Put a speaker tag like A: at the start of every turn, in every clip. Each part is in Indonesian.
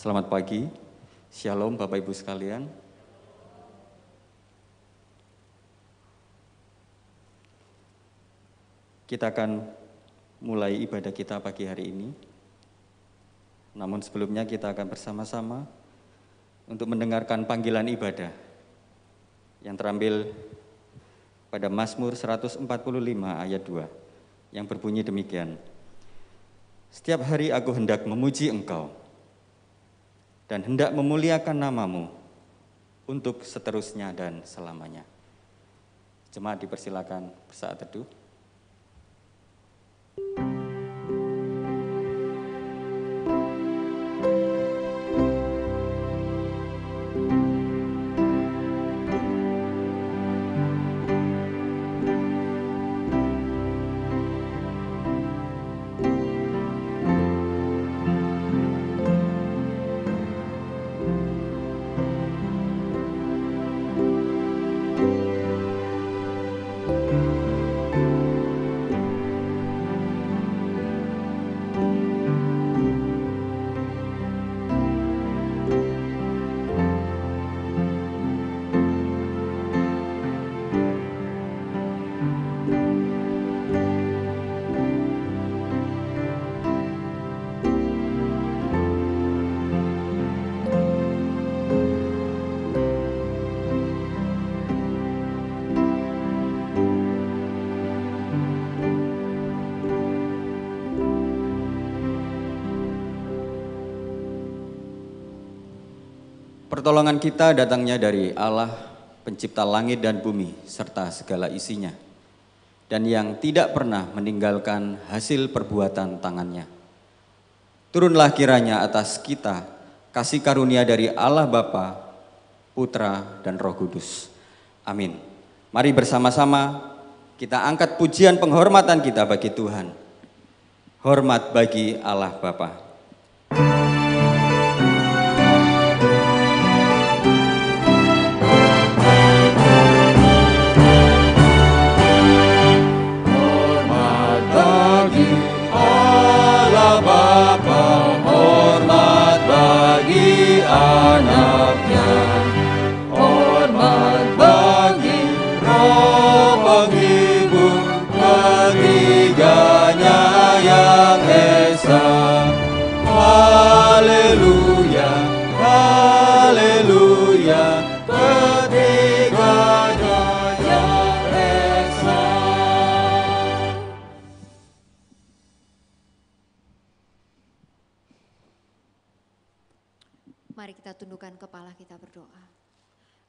A: Selamat pagi, Shalom Bapak Ibu sekalian. Kita akan mulai ibadah kita pagi hari ini. Namun sebelumnya kita akan bersama-sama untuk mendengarkan panggilan ibadah yang terambil pada Mazmur 145 ayat 2 yang berbunyi demikian. Setiap hari aku hendak memuji Engkau dan hendak memuliakan namamu untuk seterusnya dan selamanya. Jemaat dipersilakan bersaat teduh. Pertolongan kita datangnya dari Allah, pencipta langit dan bumi, serta segala isinya, dan yang tidak pernah meninggalkan hasil perbuatan tangannya. Turunlah kiranya atas kita kasih karunia dari Allah Bapa, Putra, dan Roh Kudus. Amin. Mari bersama-sama kita angkat pujian penghormatan kita bagi Tuhan. Hormat bagi Allah Bapa.
B: Anaknya, hormat bagi Roh penghibur, ketiganya yang esa. Haleluya, haleluya, ketiganya yang esa.
C: Mari kita tundukkan kepala, kita berdoa.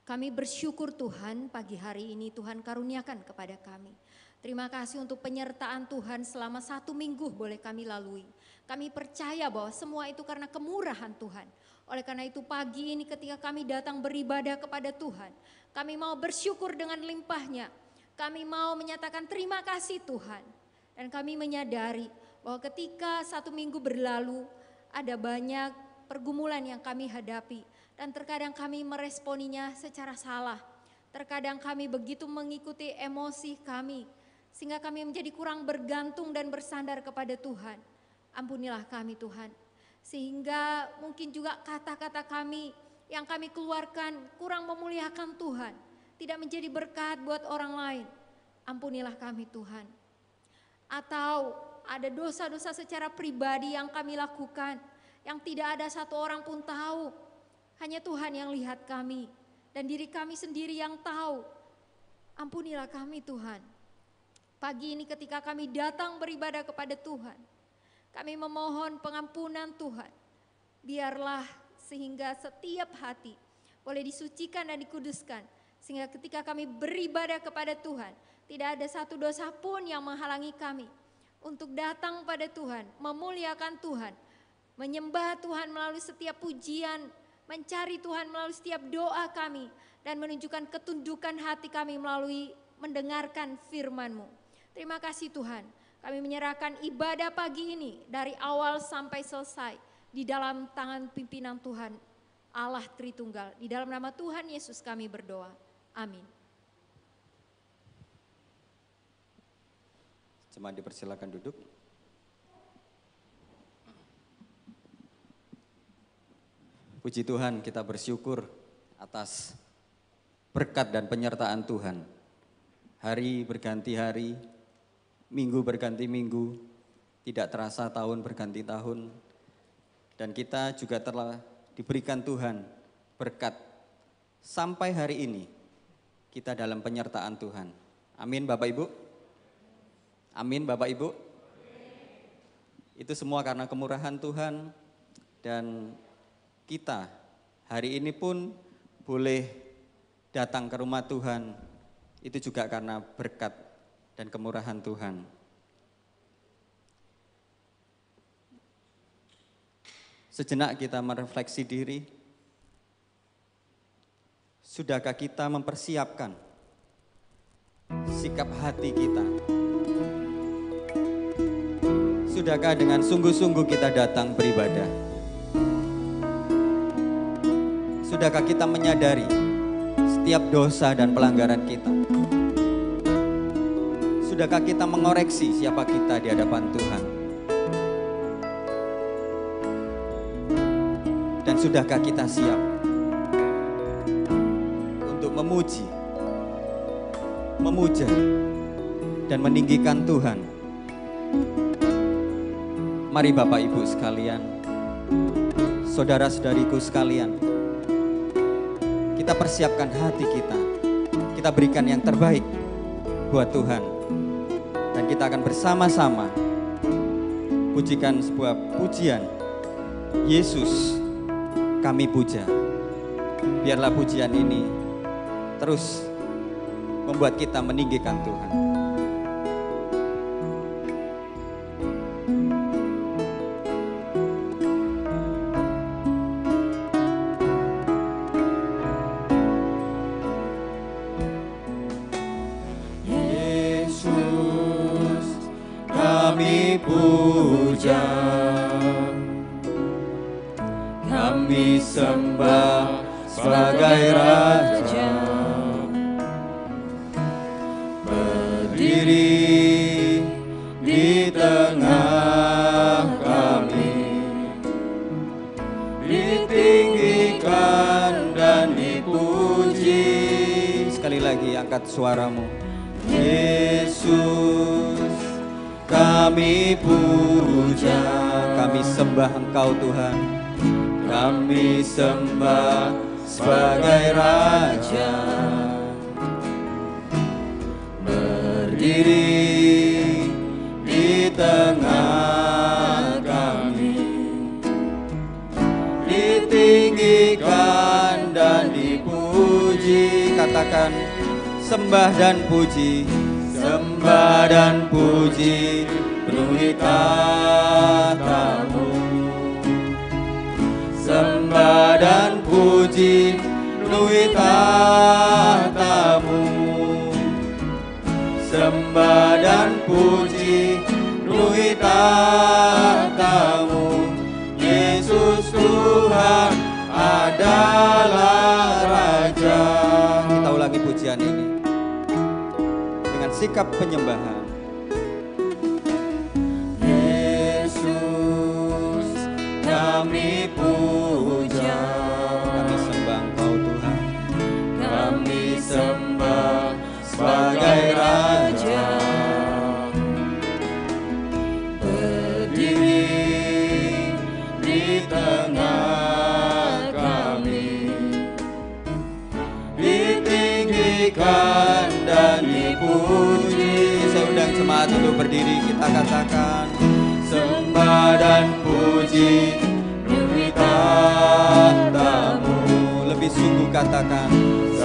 C: Kami bersyukur Tuhan, pagi hari ini Tuhan karuniakan kepada kami. Terima kasih untuk penyertaan Tuhan selama 1 minggu boleh kami lalui. Kami percaya bahwa semua itu karena kemurahan Tuhan. Oleh karena itu pagi ini ketika kami datang beribadah kepada Tuhan, kami mau bersyukur dengan limpahnya. Kami mau menyatakan terima kasih Tuhan. Dan kami menyadari bahwa ketika 1 minggu berlalu, ada banyak pergumulan yang kami hadapi dan terkadang kami meresponinya secara salah. Terkadang kami begitu mengikuti emosi kami sehingga kami menjadi kurang bergantung dan bersandar kepada Tuhan. Ampunilah kami Tuhan, sehingga mungkin juga kata-kata kami yang kami keluarkan kurang memuliakan Tuhan, tidak menjadi berkat buat orang lain. Ampunilah kami Tuhan. Atau ada dosa-dosa secara pribadi yang kami lakukan yang tidak ada satu orang pun tahu. Hanya Tuhan yang lihat kami dan diri kami sendiri yang tahu. Ampunilah kami Tuhan. Pagi ini ketika kami datang beribadah kepada Tuhan, kami memohon pengampunan Tuhan. Biarlah sehingga setiap hati boleh disucikan dan dikuduskan. Sehingga ketika kami beribadah kepada Tuhan, tidak ada satu dosa pun yang menghalangi kami untuk datang pada Tuhan, memuliakan Tuhan, menyembah Tuhan melalui setiap pujian, mencari Tuhan melalui setiap doa kami, dan menunjukkan ketundukan hati kami melalui mendengarkan firman-Mu. Terima kasih Tuhan, kami menyerahkan ibadah pagi ini dari awal sampai selesai di dalam tangan pimpinan Tuhan, Allah Tritunggal. Di dalam nama Tuhan Yesus kami berdoa, amin.
A: Jemaat dipersilakan duduk. Puji Tuhan, kita bersyukur atas berkat dan penyertaan Tuhan. Hari berganti hari, minggu berganti minggu, tidak terasa tahun berganti tahun. Dan kita juga telah diberikan Tuhan berkat sampai hari ini. Kita dalam penyertaan Tuhan. Amin Bapak Ibu. Amin Bapak Ibu. Itu semua karena kemurahan Tuhan. Dan kita hari ini pun boleh datang ke rumah Tuhan, itu juga karena berkat dan kemurahan Tuhan. Sejenak kita merefleksi diri, sudahkah kita mempersiapkan sikap hati kita? Sudahkah dengan sungguh-sungguh kita datang beribadah? Sudahkah kita menyadari setiap dosa dan pelanggaran kita? Sudahkah kita mengoreksi siapa kita di hadapan Tuhan? Dan sudahkah kita siap untuk memuji, memuja, dan meninggikan Tuhan? Mari Bapak Ibu sekalian, saudara-saudariku sekalian, kita persiapkan hati kita berikan yang terbaik buat Tuhan. Dan kita akan bersama-sama pujikan sebuah pujian, Yesus kami puja. Biarlah pujian ini terus membuat kita meninggikan Tuhan.
B: Kami sembah sebagai Raja, berdiri di tengah kami, ditinggikan dan dipuji.
A: Sekali lagi angkat suaramu.
B: Yesus kami puja,
A: kami sembah Engkau Tuhan.
B: Kami sembah sebagai Raja, berdiri di tengah kami, ditinggikan dan dipuji.
A: Katakan sembah dan puji,
B: sembah dan puji penuhi tahta-Mu. Sembah dan puji penuhi tahta-Mu. Sembah dan puji penuhi tahta-Mu. Yesus Tuhan adalah Raja.
A: Kita ulangi pujian ini dengan sikap penyembahan.
B: Yesus kami puja,
A: kami sembah Engkau Tuhan.
B: Kami sembah sebagai Raja, berdiri di tengah kami, ditinggikan dan dipuji.
A: Saya undang jemaat untuk berdiri, kita katakan
B: sembah dan puji penuhi tahta-Mu.
A: Lebih sungguh katakan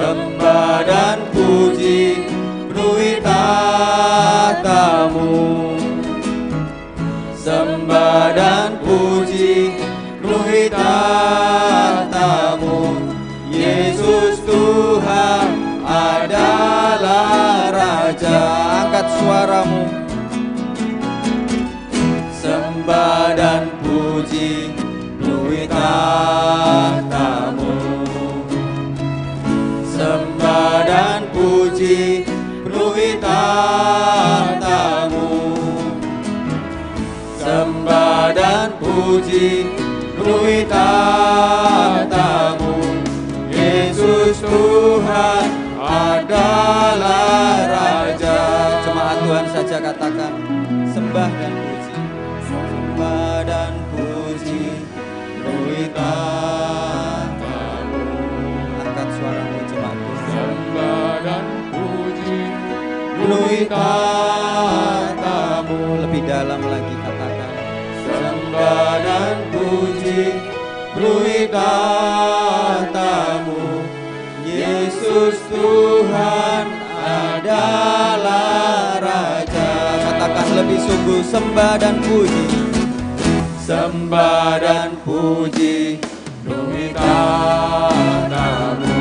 B: Sembah dan puji penuhi tahta-Mu. Sembah dan puji penuhi tahta-Mu. Yesus Tuhan adalah Raja.
A: Angkat suaramu.
B: Sembah dan puji penuhi tahta-Mu. Sembah dan puji penuhi tahta-Mu. Sembah dan puji penuhi tahta-Mu. tahtamu.
A: Lebih dalam lagi katakan.
B: Sembah dan puji penuhi tahtamu. Yesus Tuhan adalah Raja.
A: Katakan lebih sungguh, sembah dan puji.
B: Sembah dan puji penuhi tahtamu.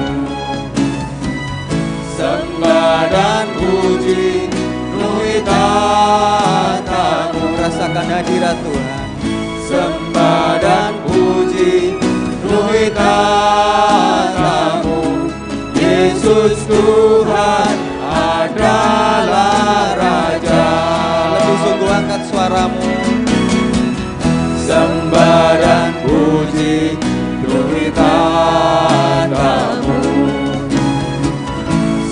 B: Sembah dan puji penuhi tahtamu.
A: Rasakan hadirat Tuhan.
B: Sembah dan puji penuhi tahtamu. Yesus Tuhan adalah Raja.
A: Lebih sungguh angkat suaramu.
B: Sembah dan puji penuhi tahtamu.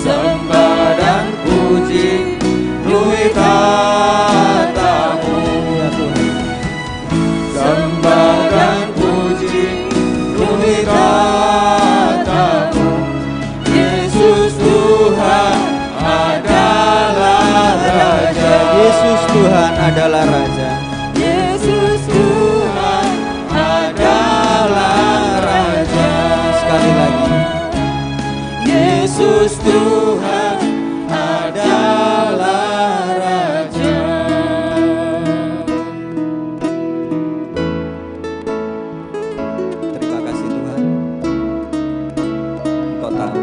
B: Sembah dan puji penuhi tahtamu.
A: Ya Tuhan.
B: Sembah dan puji penuhi tahtamu. Yesus Tuhan adalah Raja.
A: Yesus Tuhan adalah Raja.
B: Yesus Tuhan adalah Raja.
A: Sekali lagi.
B: Yesus Tuhan adalah Raja.
A: Terima kasih Tuhan. Engkau tahu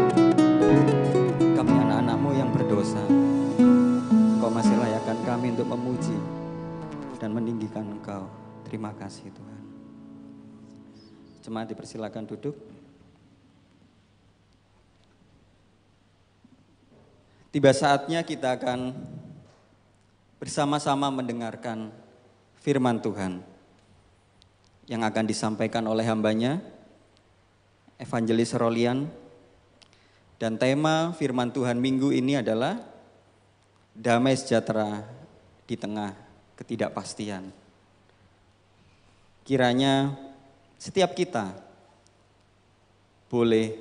A: kami anak-anak-Mu yang berdosa. Engkau masih layakkan kami untuk memuji dan meninggikan Engkau. Terima kasih Tuhan. Jemaat dipersilakan duduk. Tiba saatnya kita akan bersama-sama mendengarkan firman Tuhan yang akan disampaikan oleh hambanya, Evangelis Rolian. Dan tema firman Tuhan minggu ini adalah damai sejahtera di tengah ketidakpastian. Kiranya setiap kita boleh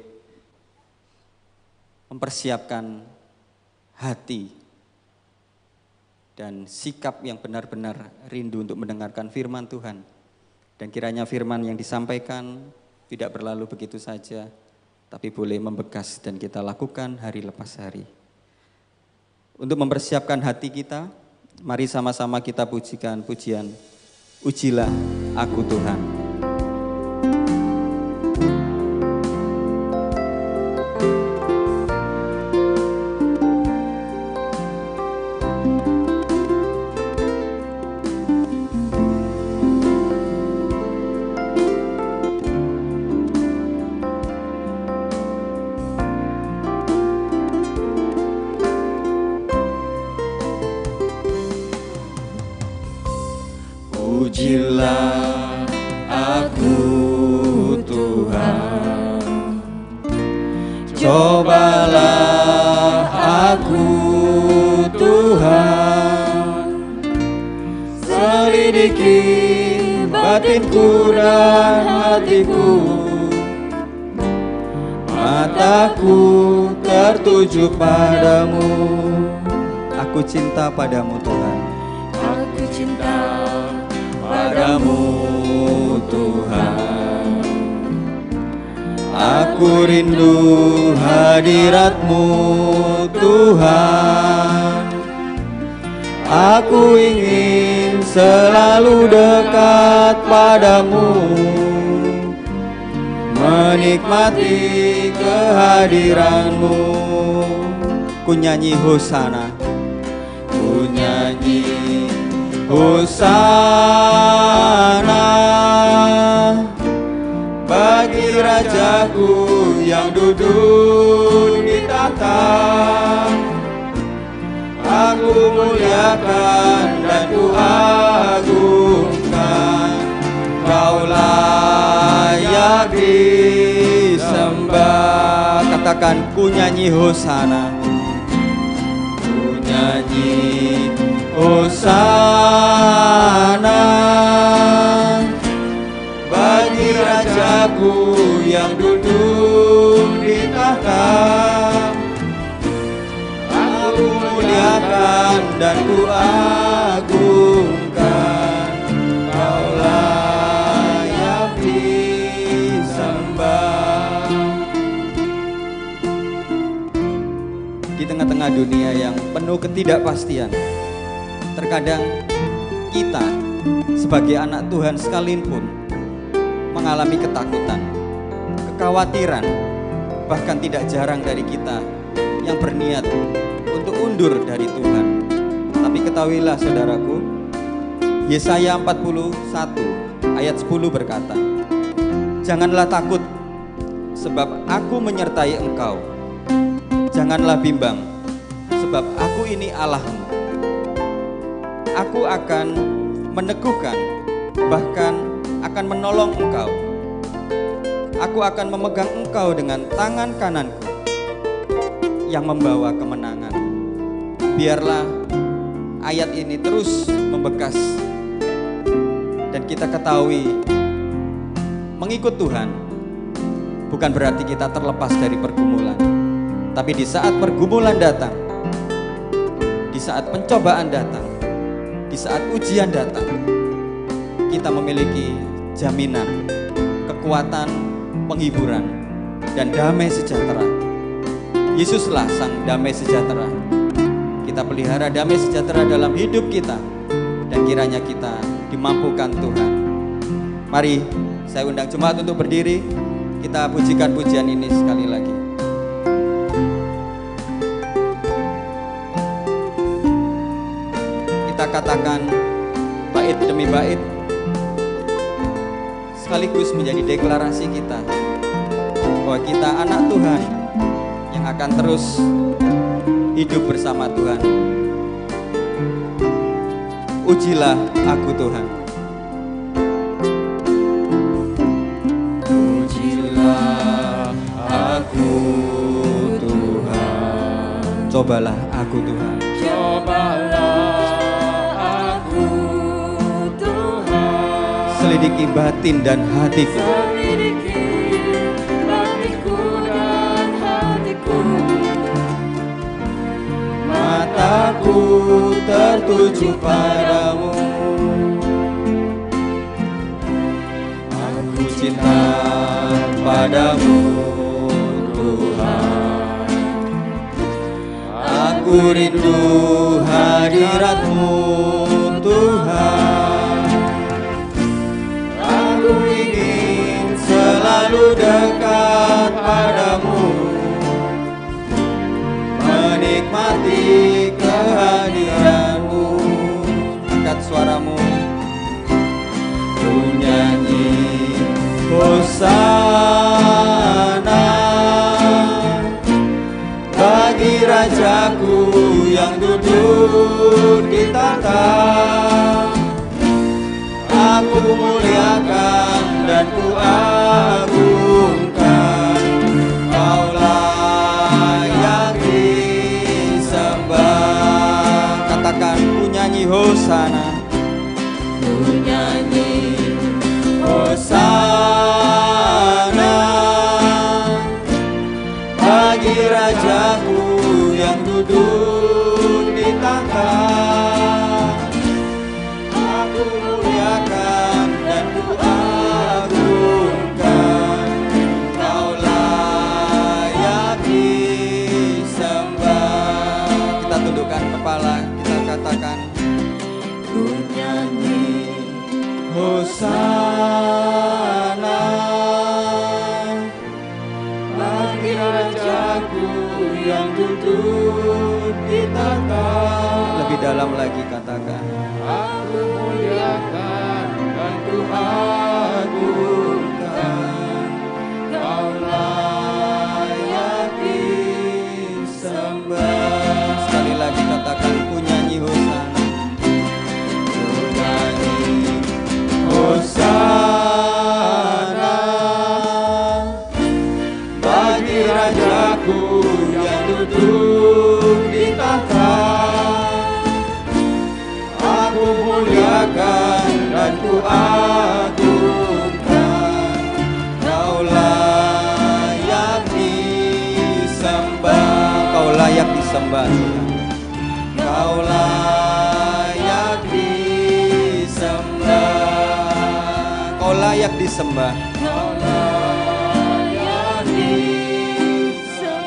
A: mempersiapkan hati dan sikap yang benar-benar rindu untuk mendengarkan firman Tuhan. Dan kiranya firman yang disampaikan tidak berlalu begitu saja, tapi boleh membekas dan kita lakukan hari lepas hari. Untuk mempersiapkan hati kita, mari sama-sama kita pujikan pujian Ujilah Aku Tuhan.
B: Pujilah aku Tuhan, cobalah aku Tuhan, selidiki batinku dan hatiku, mataku tertuju padamu.
A: Aku cinta padamu Tuhan.
B: Aku cinta padamu Tuhan. Aku rindu hadirat-Mu Tuhan. Aku ingin selalu dekat padamu, menikmati kehadiran-Mu.
A: Ku nyanyi hosana.
B: Ku nyanyi hosana bagi Rajaku yang duduk di tahta. Aku muliakan dan ku agungkan, Kau layak disembah.
A: Katakan ku nyanyi hosana.
B: Ku nyanyi hosana bagi Rajaku yang duduk di tahta. Aku muliakan dan ku agungkan, Kau layak disembah.
A: Di tengah-tengah dunia yang penuh ketidakpastian, terkadang kita sebagai anak Tuhan sekalipun mengalami ketakutan, kekhawatiran, bahkan tidak jarang dari kita yang berniat untuk undur dari Tuhan. Tapi ketahuilah saudaraku, Yesaya 41 ayat 10 berkata, "Janganlah takut, sebab aku menyertai engkau. Janganlah bimbang, sebab aku ini Allahmu. Aku akan meneguhkan, bahkan akan menolong engkau. Aku akan memegang engkau dengan tangan kananku yang membawa kemenangan." Biarlah ayat ini terus membekas dan kita ketahui, mengikut Tuhan bukan berarti kita terlepas dari pergumulan. Tapi di saat pergumulan datang, di saat pencobaan datang, di saat ujian datang, kita memiliki jaminan, kekuatan, penghiburan, dan damai sejahtera. Yesuslah sang damai sejahtera. Kita pelihara damai sejahtera dalam hidup kita, dan kiranya kita dimampukan Tuhan. Mari saya undang jemaat untuk berdiri. Kita pujikan pujian ini sekali lagi. Kita katakan bait demi bait, sekaligus menjadi deklarasi kita bahwa kita anak Tuhan yang akan terus hidup bersama Tuhan. Ujilah aku Tuhan.
B: Ujilah aku Tuhan.
A: Cobalah aku Tuhan.
B: Cobalah aku Tuhan.
A: Selidiki batin dan hatiku.
B: Selidiki batinku dan hatiku. Mataku tertuju padamu. Aku cinta padamu Tuhan. Aku rindu hadirat-Mu Tuhan. Aku ingin selalu dekat padamu, menikmati kehadiran-Mu.
A: Angkat suaramu.
B: Ku nyanyi Hosana bagi Rajaku yang duduk di tahta. Aku muliakan dan ku agungkan, Kau layak disembah.
A: Katakan, ku nyanyi Hosana.
B: Ku nyanyi Hosana bagi Rajaku yang duduk di tahta. Aku muliakan dan ku agungkan, Kau layak disembah.
A: Kita tundukkan kepala, kita katakan,
B: Ku nyanyi Hosana bagi Rajaku yang duduk di tahta.
A: lebih dalam lagi katakan,
B: Aku muliakan dan ku agungkan, Kau layak disembah.
A: sekali lagi katakan, ku nyanyi Hosana.
B: Ku nyanyi Hosana bagi Rajaku yang duduk di tahta. Aku muliakan dan ku agungkan, Kau layak disembah.
A: Kau layak disembah Tuhan.
B: Kau layak
A: layak disembah.
B: Kau layak disembah.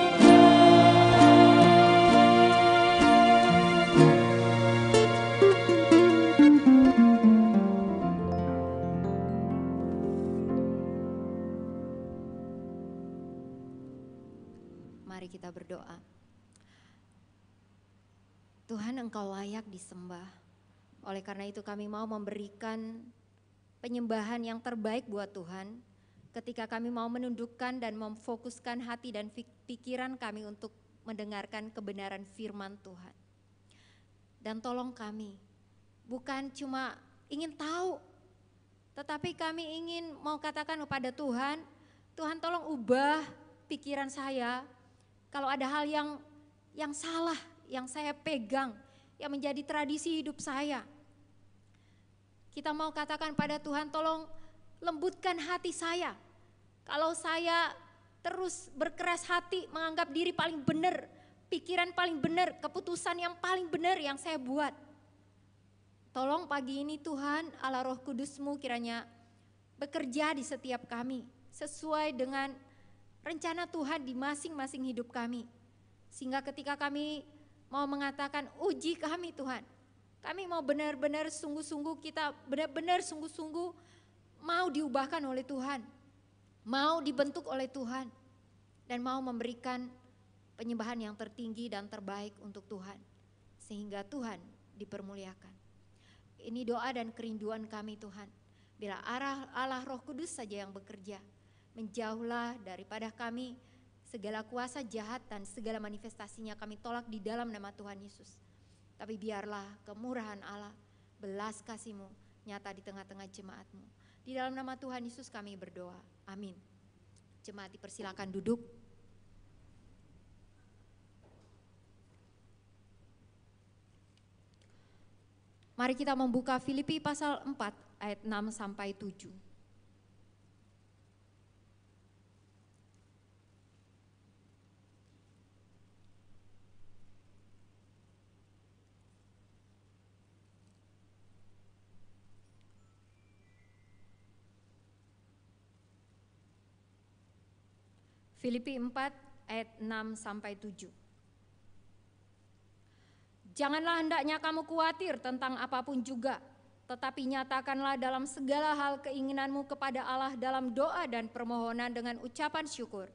C: Mari kita berdoa. Tuhan, Engkau layak disembah. Oleh karena itu kami mau memberikan penyembahan yang terbaik buat Tuhan. Ketika kami mau menundukkan dan memfokuskan hati dan pikiran kami untuk mendengarkan kebenaran firman Tuhan. Dan tolong kami, bukan cuma ingin tahu, tetapi kami ingin mau katakan kepada Tuhan, Tuhan tolong ubah pikiran saya. Kalau ada hal yang salah, yang saya pegang, yang menjadi tradisi hidup saya. Kita mau katakan pada Tuhan, tolong lembutkan hati saya. Kalau saya terus berkeras hati, menganggap diri paling benar, pikiran paling benar, keputusan yang paling benar yang saya buat. Tolong pagi ini Tuhan, Allah Roh Kudus-Mu kiranya bekerja di setiap kami, sesuai dengan rencana Tuhan di masing-masing hidup kami. Sehingga ketika kami mau mengatakan uji kami Tuhan, kami mau benar-benar sungguh-sungguh, kita benar-benar sungguh-sungguh mau diubahkan oleh Tuhan, mau dibentuk oleh Tuhan, dan mau memberikan penyembahan yang tertinggi dan terbaik untuk Tuhan, sehingga Tuhan dipermuliakan. Ini doa dan kerinduan kami Tuhan, bila Allah Roh Kudus saja yang bekerja, menjauhlah daripada kami segala kuasa jahat dan segala manifestasinya kami tolak di dalam nama Tuhan Yesus. Tapi biarlah kemurahan Allah, belas kasih-Mu nyata di tengah-tengah jemaat-Mu. Di dalam nama Tuhan Yesus kami berdoa. Amin. Jemaat dipersilakan duduk. Mari kita membuka Filipi pasal 4 ayat 6 sampai 7. Filipi 4 ayat 6 sampai 7. Janganlah hendaknya kamu khawatir tentang apapun juga, tetapi nyatakanlah dalam segala hal keinginanmu kepada Allah dalam doa dan permohonan dengan ucapan syukur.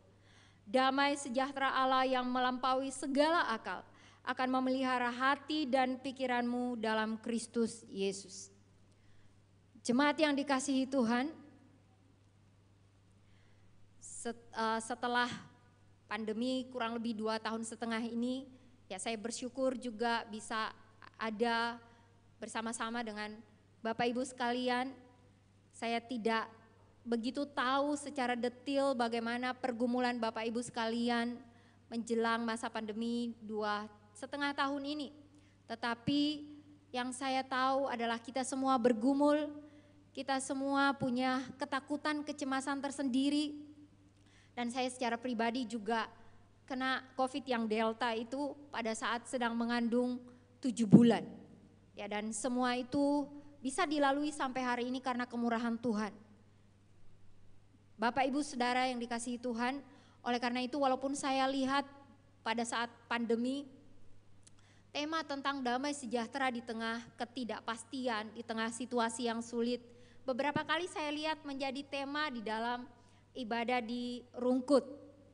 C: Damai sejahtera Allah yang melampaui segala akal akan memelihara hati dan pikiranmu dalam Kristus Yesus. Jemaat yang dikasihi Tuhan, setelah pandemi kurang lebih 2,5 tahun ini, ya saya bersyukur juga bisa ada bersama-sama dengan Bapak Ibu sekalian. Saya tidak begitu tahu secara detail bagaimana pergumulan Bapak Ibu sekalian menjelang masa pandemi 2,5 tahun ini. Tetapi yang saya tahu adalah kita semua bergumul, kita semua punya ketakutan, kecemasan tersendiri. Dan saya secara pribadi juga kena COVID yang Delta itu pada saat sedang mengandung 7 bulan. Ya, dan semua itu bisa dilalui sampai hari ini karena kemurahan Tuhan. Bapak Ibu Saudara yang dikasihi Tuhan, oleh karena itu walaupun saya lihat pada saat pandemi, tema tentang damai sejahtera di tengah ketidakpastian, di tengah situasi yang sulit, beberapa kali saya lihat menjadi tema di dalam ibadah di Rungkut,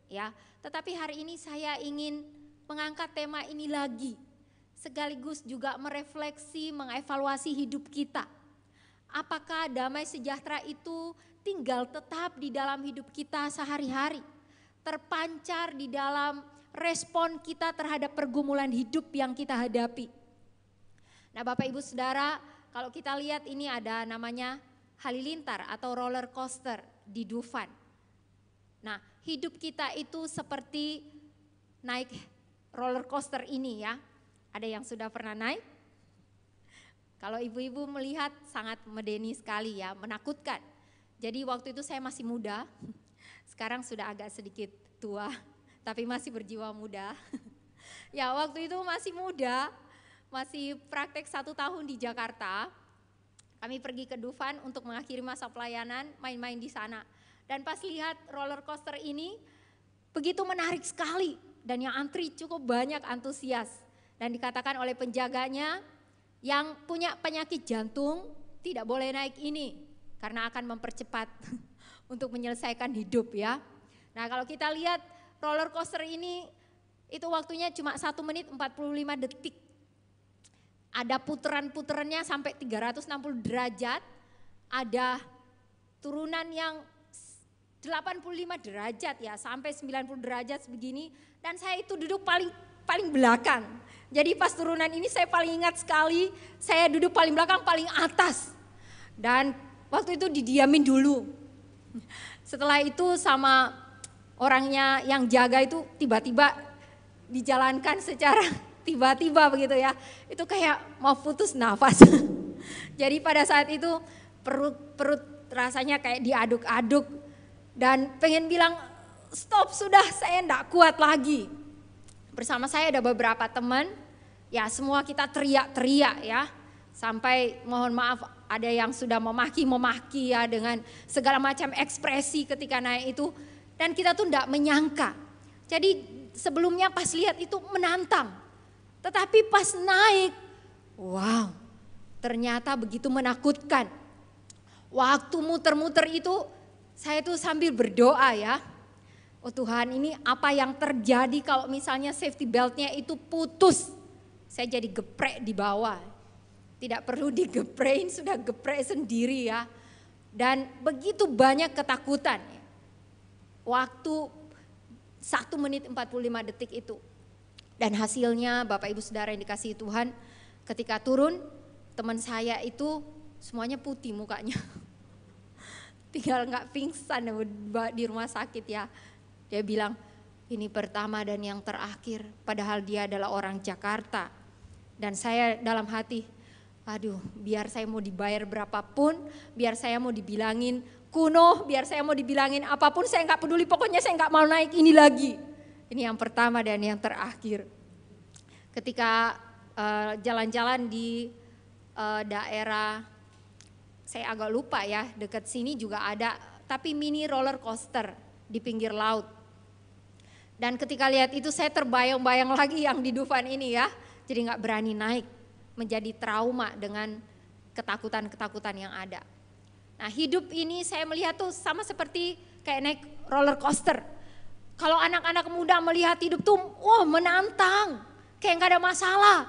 C: ya. Tetapi hari ini saya ingin mengangkat tema ini lagi, sekaligus juga merefleksi, mengevaluasi hidup kita. Apakah damai sejahtera itu tinggal tetap di dalam hidup kita sehari-hari, terpancar di dalam respon kita terhadap pergumulan hidup yang kita hadapi. Nah, Bapak Ibu Saudara, kalau kita lihat ini ada namanya halilintar atau roller coaster di Dufan. Nah, hidup kita itu seperti naik roller coaster ini ya. Ada yang sudah pernah naik? Kalau ibu-ibu melihat sangat medeni sekali ya, menakutkan. Jadi waktu itu saya masih muda, sekarang sudah agak sedikit tua, tapi masih berjiwa muda. Ya waktu itu masih muda, masih praktek 1 tahun di Jakarta. Kami pergi ke Dufan untuk mengakhiri masa pelayanan, main-main di sana. Dan pas lihat roller coaster ini begitu menarik sekali dan yang antri cukup banyak antusias. Dan dikatakan oleh penjaganya yang punya penyakit jantung tidak boleh naik ini karena akan mempercepat untuk menyelesaikan hidup ya. Nah kalau kita lihat roller coaster ini itu waktunya cuma 1 menit 45 detik. Ada putaran-putarannya sampai 360 derajat, ada turunan yang 85 derajat ya sampai 90 derajat begini dan saya itu duduk paling belakang. Jadi pas turunan ini saya paling ingat sekali, saya duduk paling belakang paling atas. Dan waktu itu didiamin dulu. Setelah itu sama orangnya yang jaga itu tiba-tiba dijalankan secara tiba-tiba begitu ya. Itu kayak mau putus nafas. Jadi pada saat itu perut rasanya kayak diaduk-aduk dan pengen bilang stop sudah saya enggak kuat lagi. Bersama saya ada beberapa teman, ya semua kita teriak-teriak ya. Sampai mohon maaf ada yang sudah memaki-memaki ya dengan segala macam ekspresi ketika naik itu. Dan kita tuh enggak menyangka. Jadi sebelumnya pas lihat itu menantang. Tetapi pas naik, wow ternyata begitu menakutkan. Waktu muter-muter itu saya tuh sambil berdoa ya. Oh Tuhan ini apa yang terjadi kalau misalnya safety beltnya itu putus. Saya jadi geprek di bawah. Tidak perlu digeprein, sudah geprek sendiri ya. Dan begitu banyak ketakutan. Waktu 1 menit 45 detik itu. Dan hasilnya Bapak Ibu Saudara yang dikasihi Tuhan, ketika turun teman saya itu semuanya putih mukanya. Tinggal gak pingsan di rumah sakit ya. Dia bilang ini pertama dan yang terakhir, padahal dia adalah orang Jakarta. Dan saya dalam hati, aduh biar saya mau dibayar berapapun, biar saya mau dibilangin kuno, biar saya mau dibilangin apapun saya gak peduli, pokoknya saya gak mau naik ini lagi. Ini yang pertama dan yang terakhir. Ketika jalan-jalan di daerah, saya agak lupa ya, dekat sini juga ada, tapi mini roller coaster di pinggir laut. Dan ketika lihat itu saya terbayang-bayang lagi yang di Dufan ini ya, jadi gak berani naik, menjadi trauma dengan ketakutan-ketakutan yang ada. Nah hidup ini saya melihat tuh sama seperti kayak naik roller coaster. Kalau anak-anak muda melihat hidup tuh, wah menantang, kayak gak ada masalah.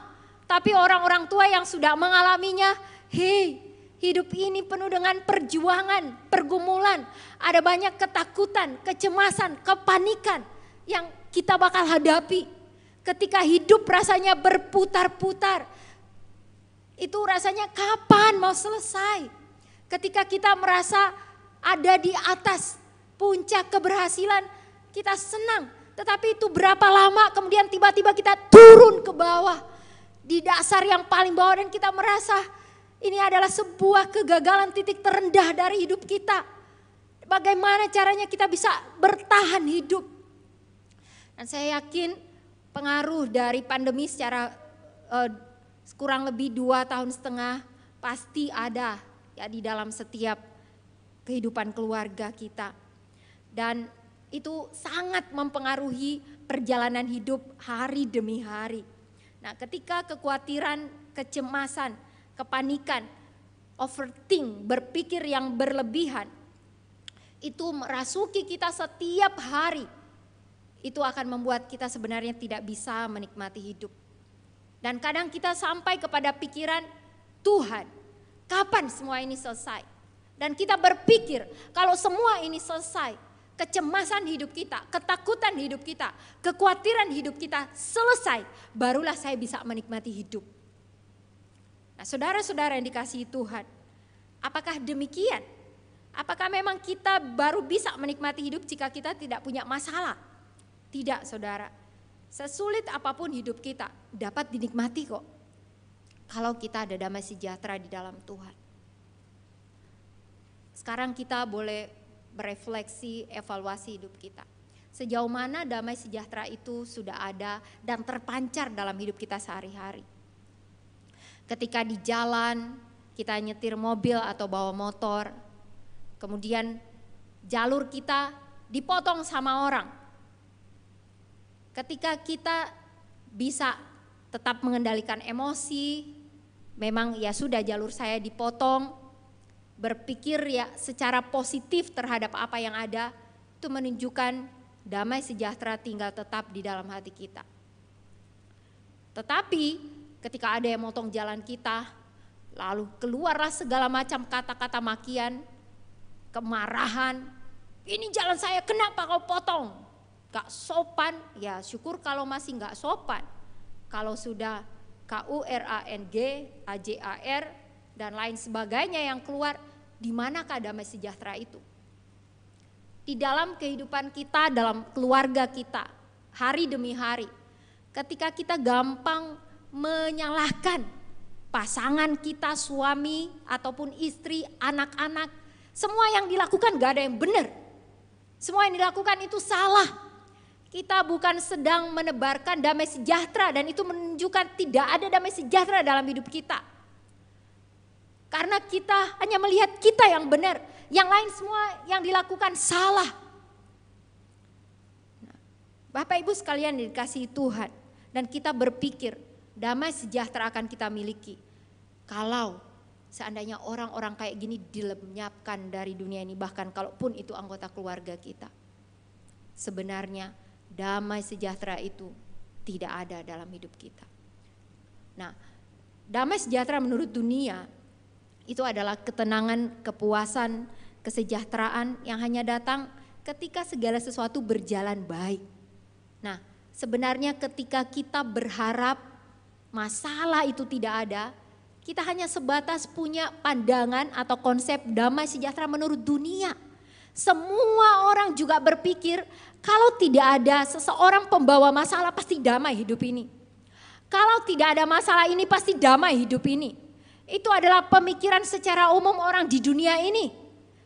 C: Tapi orang-orang tua yang sudah mengalaminya, hei hidup ini penuh dengan perjuangan, pergumulan. Ada banyak ketakutan, kecemasan, kepanikan yang kita bakal hadapi. Ketika hidup rasanya berputar-putar, itu rasanya kapan mau selesai. Ketika kita merasa ada di atas puncak keberhasilan, kita senang. Tetapi itu berapa lama kemudian tiba-tiba kita turun ke bawah. Di dasar yang paling bawah dan kita merasa ini adalah sebuah kegagalan titik terendah dari hidup kita. Bagaimana caranya kita bisa bertahan hidup. Dan saya yakin pengaruh dari pandemi secara kurang lebih 2,5 tahun pasti ada ya di dalam setiap kehidupan keluarga kita. Dan itu sangat mempengaruhi perjalanan hidup hari demi hari. Nah ketika kekhawatiran, kecemasan, kepanikan, overthink, berpikir yang berlebihan, itu merasuki kita setiap hari. Itu akan membuat kita sebenarnya tidak bisa menikmati hidup. Dan kadang kita sampai kepada pikiran, Tuhan, kapan semua ini selesai? Dan kita berpikir, kalau semua ini selesai, kecemasan hidup kita, ketakutan hidup kita, kekhawatiran hidup kita selesai, barulah saya bisa menikmati hidup. Nah, saudara-saudara yang dikasihi Tuhan, apakah demikian? Apakah memang kita baru bisa menikmati hidup jika kita tidak punya masalah? Tidak, saudara. Sesulit apapun hidup kita dapat dinikmati kok. Kalau kita ada damai sejahtera di dalam Tuhan. Sekarang kita boleh berefleksi, evaluasi hidup kita. Sejauh mana damai sejahtera itu sudah ada dan terpancar dalam hidup kita sehari-hari. Ketika di jalan, kita nyetir mobil atau bawa motor, kemudian jalur kita dipotong sama orang. Ketika kita bisa tetap mengendalikan emosi, memang ya sudah jalur saya dipotong, berpikir ya secara positif terhadap apa yang ada, itu menunjukkan damai sejahtera tinggal tetap di dalam hati kita. Tetapi ketika ada yang motong jalan kita, lalu keluarlah segala macam kata-kata makian, kemarahan, ini jalan saya kenapa kau potong? Gak sopan, ya syukur kalau masih gak sopan. Kalau sudah KURANG, AJAR, dan lain sebagainya yang keluar, di manakah damai sejahtera itu? Di dalam kehidupan kita, dalam keluarga kita, hari demi hari, ketika kita gampang menyalahkan pasangan kita, suami ataupun istri, anak-anak, semua yang dilakukan gak ada yang benar. Semua yang dilakukan itu salah. Kita bukan sedang menebarkan damai sejahtera dan itu menunjukkan tidak ada damai sejahtera dalam hidup kita. Karena kita hanya melihat kita yang benar, yang lain semua yang dilakukan salah. Bapak Ibu sekalian dikasihi Tuhan, dan kita berpikir damai sejahtera akan kita miliki kalau seandainya orang-orang kayak gini dilenyapkan dari dunia ini, bahkan kalaupun itu anggota keluarga kita. Sebenarnya damai sejahtera itu tidak ada dalam hidup kita. Nah, damai sejahtera menurut dunia itu adalah ketenangan, kepuasan, kesejahteraan yang hanya datang ketika segala sesuatu berjalan baik. Nah, sebenarnya ketika kita berharap masalah itu tidak ada, kita hanya sebatas punya pandangan atau konsep damai sejahtera menurut dunia. Semua orang juga berpikir kalau tidak ada seseorang pembawa masalah pasti damai hidup ini. Kalau tidak ada masalah ini pasti damai hidup ini. Itu adalah pemikiran secara umum orang di dunia ini.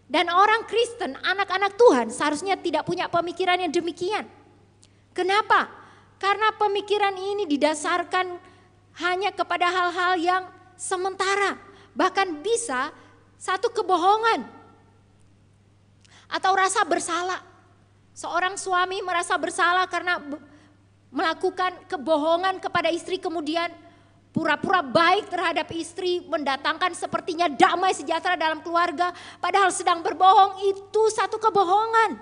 C: Dan orang Kristen, anak-anak Tuhan seharusnya tidak punya pemikiran yang demikian. Kenapa? Karena pemikiran ini didasarkan hanya kepada hal-hal yang sementara. Bahkan bisa satu kebohongan atau rasa bersalah. Seorang suami merasa bersalah karena melakukan kebohongan kepada istri, kemudian pura-pura baik terhadap istri, mendatangkan sepertinya damai sejahtera dalam keluarga, padahal sedang berbohong. Itu satu kebohongan.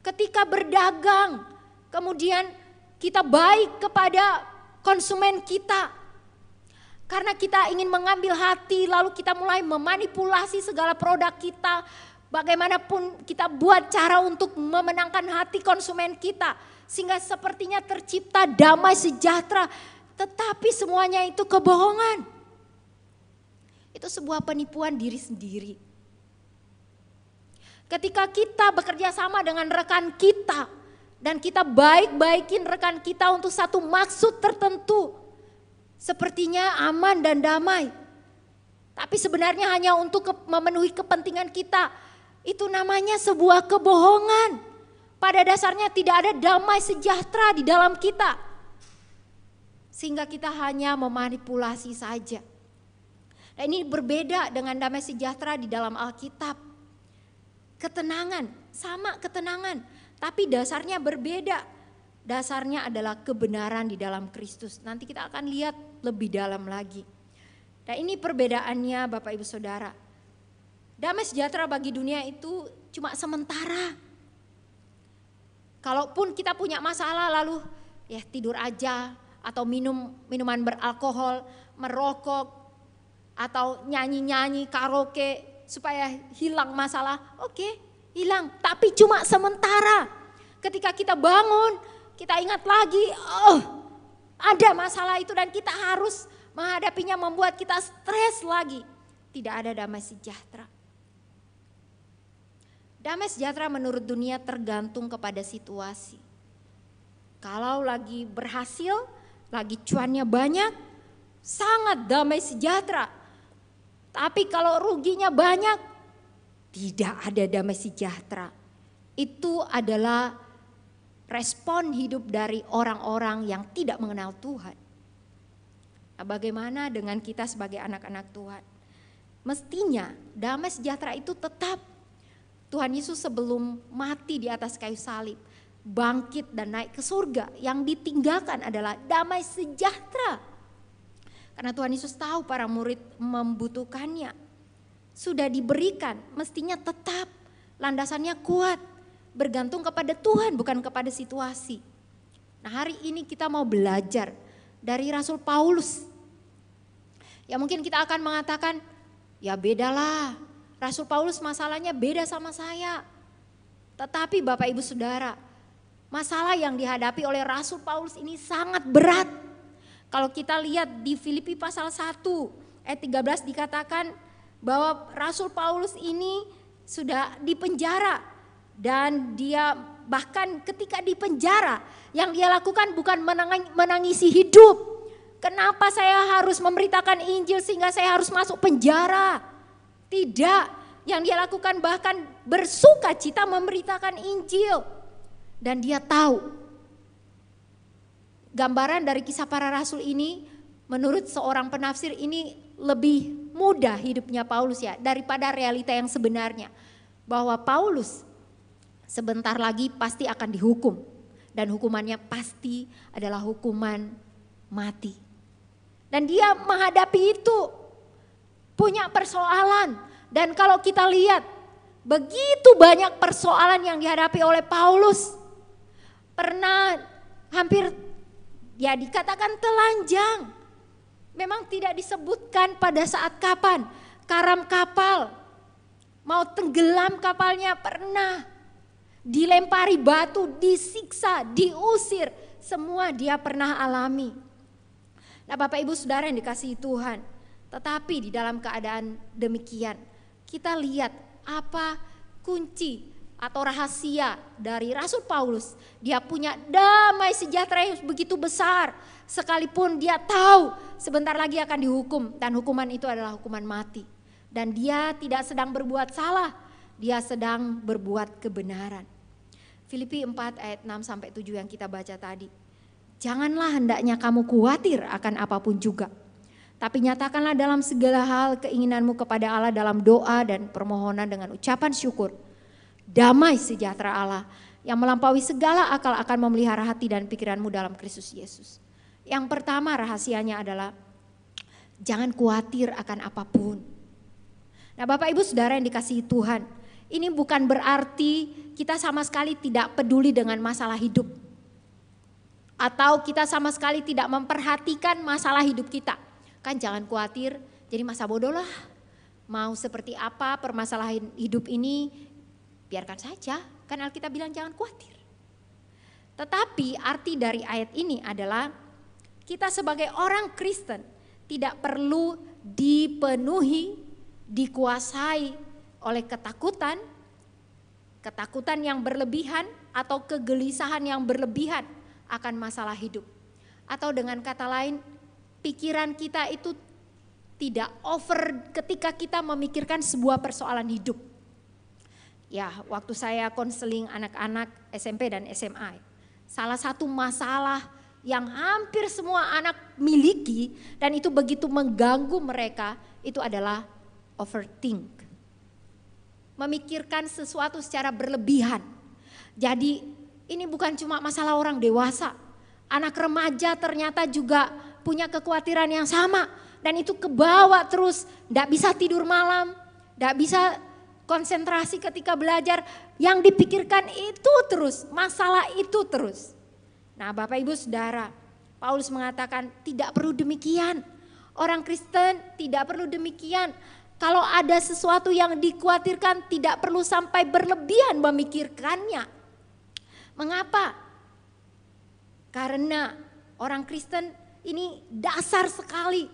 C: Ketika berdagang, kemudian kita baik kepada konsumen kita, karena kita ingin mengambil hati, lalu kita mulai memanipulasi segala produk kita. Bagaimanapun kita buat cara untuk memenangkan hati konsumen kita, sehingga sepertinya tercipta damai sejahtera, tetapi semuanya itu kebohongan. Itu sebuah penipuan diri sendiri. Ketika kita bekerja sama dengan rekan kita, dan kita baik-baikin rekan kita untuk satu maksud tertentu, sepertinya aman dan damai. Tapi sebenarnya hanya untuk memenuhi kepentingan kita. Itu namanya sebuah kebohongan. Pada dasarnya tidak ada damai sejahtera di dalam kita. Sehingga kita hanya memanipulasi saja. Dan ini berbeda dengan damai sejahtera di dalam Alkitab. Ketenangan, sama ketenangan. Tapi dasarnya berbeda. Dasarnya adalah kebenaran di dalam Kristus. Nanti kita akan lihat lebih dalam lagi. Nah, ini perbedaannya Bapak Ibu Saudara. Damai sejahtera bagi dunia itu cuma sementara. Kalaupun kita punya masalah lalu ya tidur aja, atau minuman beralkohol, merokok, atau nyanyi-nyanyi karaoke supaya hilang masalah. Oke, hilang, tapi cuma sementara. Ketika kita bangun, kita ingat lagi, ada masalah itu dan kita harus menghadapinya, membuat kita stres lagi. Tidak ada damai sejahtera. Damai sejahtera menurut dunia tergantung kepada situasi. Kalau lagi berhasil, lagi cuannya banyak, sangat damai sejahtera. Tapi kalau ruginya banyak, tidak ada damai sejahtera. Itu adalah respon hidup dari orang-orang yang tidak mengenal Tuhan. Nah, bagaimana dengan kita sebagai anak-anak Tuhan? Mestinya damai sejahtera itu tetap. Tuhan Yesus sebelum mati di atas kayu salib, bangkit dan naik ke surga, yang ditinggalkan adalah damai sejahtera. Karena Tuhan Yesus tahu para murid membutuhkannya. Sudah diberikan, mestinya tetap landasannya kuat, bergantung kepada Tuhan bukan kepada situasi. Nah, hari ini kita mau belajar dari Rasul Paulus. Ya mungkin kita akan mengatakan, ya bedalah, Rasul Paulus masalahnya beda sama saya. Tetapi Bapak Ibu Saudara, masalah yang dihadapi oleh Rasul Paulus ini sangat berat. Kalau kita lihat di Filipi pasal 1 ayat 13 dikatakan bahwa Rasul Paulus ini sudah dipenjara. Dan dia bahkan ketika dipenjara, yang dia lakukan bukan menangisi hidup. Kenapa saya harus memberitakan Injil sehingga saya harus masuk penjara? Tidak, yang dia lakukan bahkan bersuka cita memberitakan Injil. Dan dia tahu, gambaran dari kisah para rasul ini menurut seorang penafsir ini lebih mudah hidupnya Paulus ya daripada realita yang sebenarnya. Bahwa Paulus sebentar lagi pasti akan dihukum. Dan hukumannya pasti adalah hukuman mati. Dan dia menghadapi itu, punya persoalan. Dan kalau kita lihat, begitu banyak persoalan yang dihadapi oleh Paulus. Pernah hampir ya dikatakan telanjang. Memang tidak disebutkan pada saat kapan. Karam kapal, mau tenggelam kapalnya pernah. Dilempari batu, disiksa, diusir. Semua dia pernah alami. Nah Bapak Ibu Saudara yang dikasihi Tuhan, tetapi di dalam keadaan demikian, kita lihat apa kunci atau rahasia dari Rasul Paulus. Dia punya damai sejahtera yang begitu besar, sekalipun dia tahu sebentar lagi akan dihukum, dan hukuman itu adalah hukuman mati. Dan dia tidak sedang berbuat salah, dia sedang berbuat kebenaran. Filipi 4 ayat 6-7 yang kita baca tadi. Janganlah hendaknya kamu khawatir akan apapun juga. Tapi nyatakanlah dalam segala hal keinginanmu kepada Allah dalam doa dan permohonan dengan ucapan syukur. Damai sejahtera Allah yang melampaui segala akal akan memelihara hati dan pikiranmu dalam Kristus Yesus. Yang pertama rahasianya adalah jangan khawatir akan apapun. Nah Bapak Ibu Saudara yang dikasihi Tuhan, ini bukan berarti kita sama sekali tidak peduli dengan masalah hidup. Atau kita sama sekali tidak memperhatikan masalah hidup kita. Kan jangan khawatir, jadi masa bodoh lah. Mau seperti apa permasalahan hidup ini, biarkan saja. Kan Alkitab bilang jangan khawatir. Tetapi arti dari ayat ini adalah kita sebagai orang Kristen tidak perlu dipenuhi, dikuasai oleh ketakutan, ketakutan yang berlebihan atau kegelisahan yang berlebihan akan masalah hidup. Atau dengan kata lain, pikiran kita itu tidak over ketika kita memikirkan sebuah persoalan hidup. Ya, waktu saya konseling anak-anak SMP dan SMA, salah satu masalah yang hampir semua anak miliki dan itu begitu mengganggu mereka, itu adalah overthink. Memikirkan sesuatu secara berlebihan. Jadi ini bukan cuma masalah orang dewasa, anak remaja ternyata juga punya kekhawatiran yang sama. Dan itu kebawa terus, gak bisa tidur malam, gak bisa konsentrasi ketika belajar. Yang dipikirkan itu terus, masalah itu terus. Nah Bapak Ibu Saudara, Paulus mengatakan tidak perlu demikian. Orang Kristen tidak perlu demikian. Kalau ada sesuatu yang dikhawatirkan tidak perlu sampai berlebihan memikirkannya. Mengapa? Karena orang Kristen ini dasar sekali,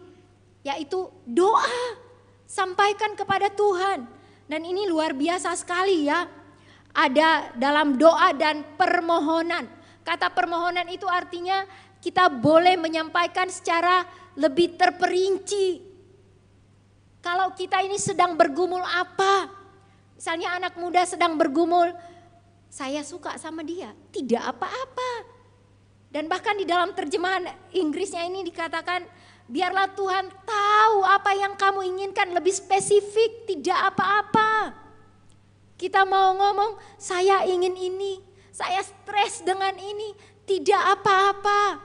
C: yaitu doa. Sampaikan kepada Tuhan. Dan ini luar biasa sekali ya. Ada dalam doa dan permohonan. Kata permohonan itu artinya kita boleh menyampaikan secara lebih terperinci. Kalau kita ini sedang bergumul apa? Misalnya anak muda sedang bergumul, saya suka sama dia, tidak apa-apa. Dan bahkan di dalam terjemahan Inggrisnya ini dikatakan Biarlah Tuhan tahu apa yang kamu inginkan, lebih spesifik, tidak apa-apa. Kita mau ngomong, saya ingin ini, saya stres dengan ini, tidak apa-apa.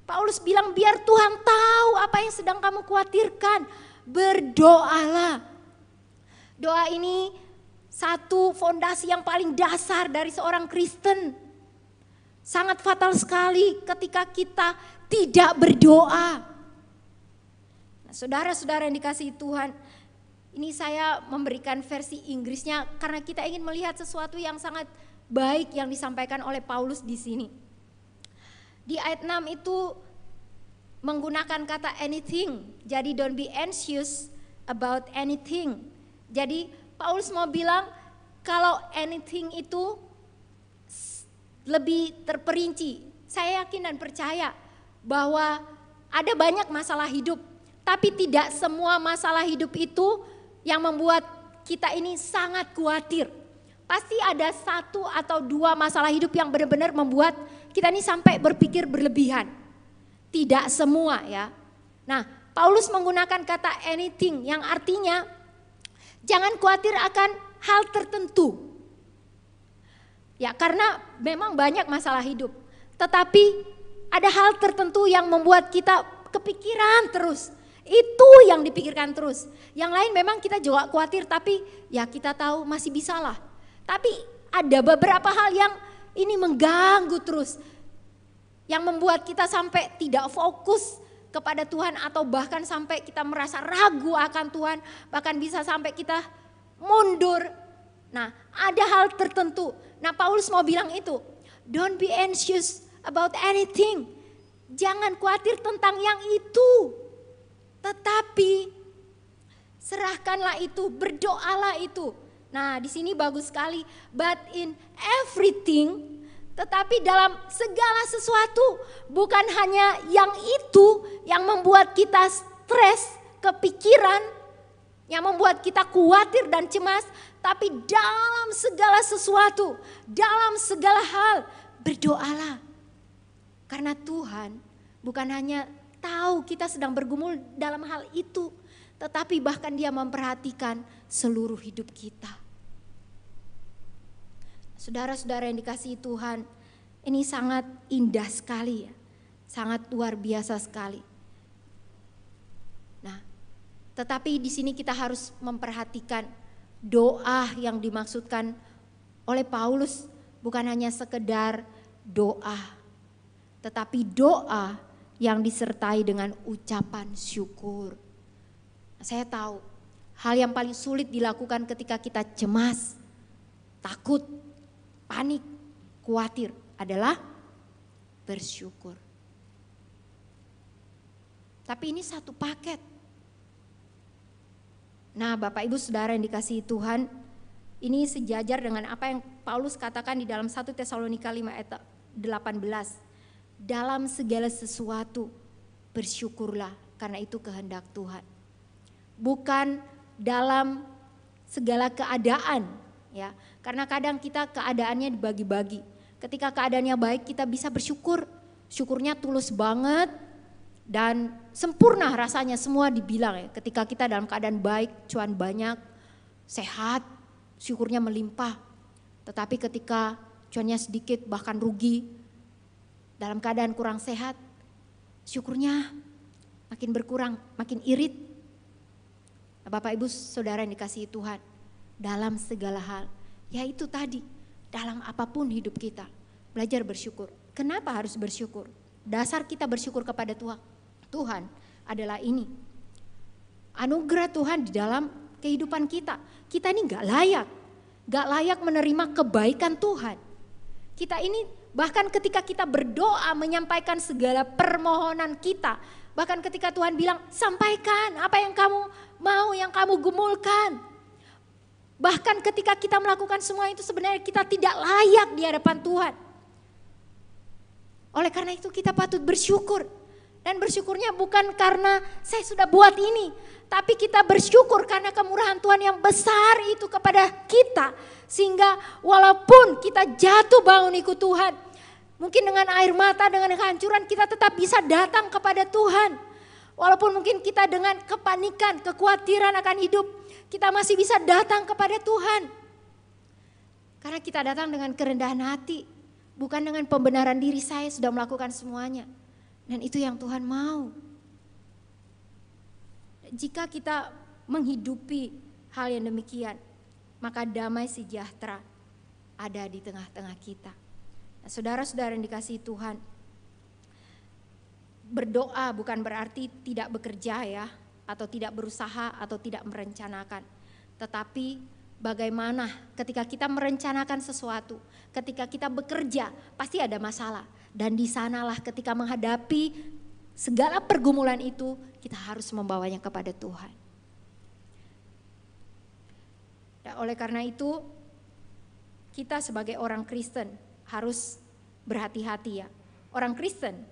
C: Paulus bilang biar Tuhan tahu apa yang sedang kamu khawatirkan, berdoalah. Doa ini satu fondasi yang paling dasar dari seorang Kristen. Sangat fatal sekali ketika kita tidak berdoa. Nah, saudara-saudara yang dikasihi Tuhan, ini saya memberikan versi Inggrisnya karena kita ingin melihat sesuatu yang sangat baik yang disampaikan oleh Paulus di sini. Di ayat 6 itu menggunakan kata anything. Jadi don't be anxious about anything. Jadi Paulus mau bilang kalau anything itu lebih terperinci. Saya yakin dan percaya bahwa ada banyak masalah hidup, tapi tidak semua masalah hidup itu yang membuat kita ini sangat khawatir. Pasti ada satu atau dua masalah hidup yang benar-benar membuat kita ini sampai berpikir berlebihan. Tidak semua ya. Nah, Paulus menggunakan kata anything yang artinya jangan khawatir akan hal tertentu. Ya, karena memang banyak masalah hidup. Tetapi ada hal tertentu yang membuat kita kepikiran terus. Itu yang dipikirkan terus. Yang lain memang kita juga khawatir, tapi ya kita tahu masih bisa lah. Tapi ada beberapa hal yang ini mengganggu terus. Yang membuat kita sampai tidak fokus kepada Tuhan atau bahkan sampai kita merasa ragu akan Tuhan. Bahkan bisa sampai kita mundur. Nah, ada hal tertentu. Nah, Paulus mau bilang itu. Don't be anxious about anything. Jangan khawatir tentang yang itu. Tetapi serahkanlah itu, berdoalah itu. Nah, di sini bagus sekali. But in everything, tetapi dalam segala sesuatu, bukan hanya yang itu yang membuat kita stres, kepikiran, yang membuat kita khawatir dan cemas, tapi dalam segala sesuatu, dalam segala hal, berdoalah. Karena Tuhan bukan hanya tahu kita sedang bergumul dalam hal itu, tetapi bahkan Dia memperhatikan seluruh hidup kita. Saudara-saudara yang dikasihi Tuhan, ini sangat indah sekali ya, sangat luar biasa sekali. Nah, tetapi di sini kita harus memperhatikan doa yang dimaksudkan oleh Paulus bukan hanya sekedar doa, tetapi doa yang disertai dengan ucapan syukur. Saya tahu hal yang paling sulit dilakukan ketika kita cemas, takut, panik, khawatir adalah bersyukur. Tapi ini satu paket. Nah, Bapak Ibu Saudara yang dikasihi Tuhan, ini sejajar dengan apa yang Paulus katakan di dalam 1 Tesalonika 5 ayat 18. Dalam segala sesuatu bersyukurlah karena itu kehendak Tuhan. Bukan dalam segala keadaan ya. Karena kadang kita keadaannya dibagi-bagi. Ketika keadaannya baik kita bisa bersyukur. Syukurnya tulus banget dan sempurna rasanya semua dibilang ya. Ketika kita dalam keadaan baik, cuan banyak, sehat, syukurnya melimpah. Tetapi ketika cuannya sedikit bahkan rugi, dalam keadaan kurang sehat, syukurnya makin berkurang, makin irit. Nah, Bapak Ibu Saudara yang dikasihi Tuhan, dalam segala hal, ya itu tadi, dalam apapun hidup kita, belajar bersyukur. Kenapa harus bersyukur? Dasar kita bersyukur kepada Tuhan adalah ini. Anugerah Tuhan di dalam kehidupan kita. Kita ini gak layak menerima kebaikan Tuhan. Kita ini bahkan ketika kita berdoa menyampaikan segala permohonan kita. Bahkan ketika Tuhan bilang sampaikan apa yang kamu mau, yang kamu gumulkan. Bahkan ketika kita melakukan semua itu sebenarnya kita tidak layak di hadapan Tuhan. Oleh karena itu kita patut bersyukur. Dan bersyukurnya bukan karena saya sudah buat ini. Tapi kita bersyukur karena kemurahan Tuhan yang besar itu kepada kita. Sehingga walaupun kita jatuh bangun ikut Tuhan. Mungkin dengan air mata, dengan kehancuran kita tetap bisa datang kepada Tuhan. Walaupun mungkin kita dengan kepanikan, kekhawatiran akan hidup, kita masih bisa datang kepada Tuhan. Karena kita datang dengan kerendahan hati, bukan dengan pembenaran diri saya sudah melakukan semuanya. Dan itu yang Tuhan mau. Jika kita menghidupi hal yang demikian, maka damai sejahtera ada di tengah-tengah kita. Nah, saudara-saudara yang dikasihi Tuhan, berdoa bukan berarti tidak bekerja ya, atau tidak berusaha atau tidak merencanakan. Tetapi bagaimana ketika kita merencanakan sesuatu, ketika kita bekerja pasti ada masalah. Dan di sanalah ketika menghadapi segala pergumulan itu kita harus membawanya kepada Tuhan. Dan oleh karena itu kita sebagai orang Kristen harus berhati-hati ya. Orang Kristen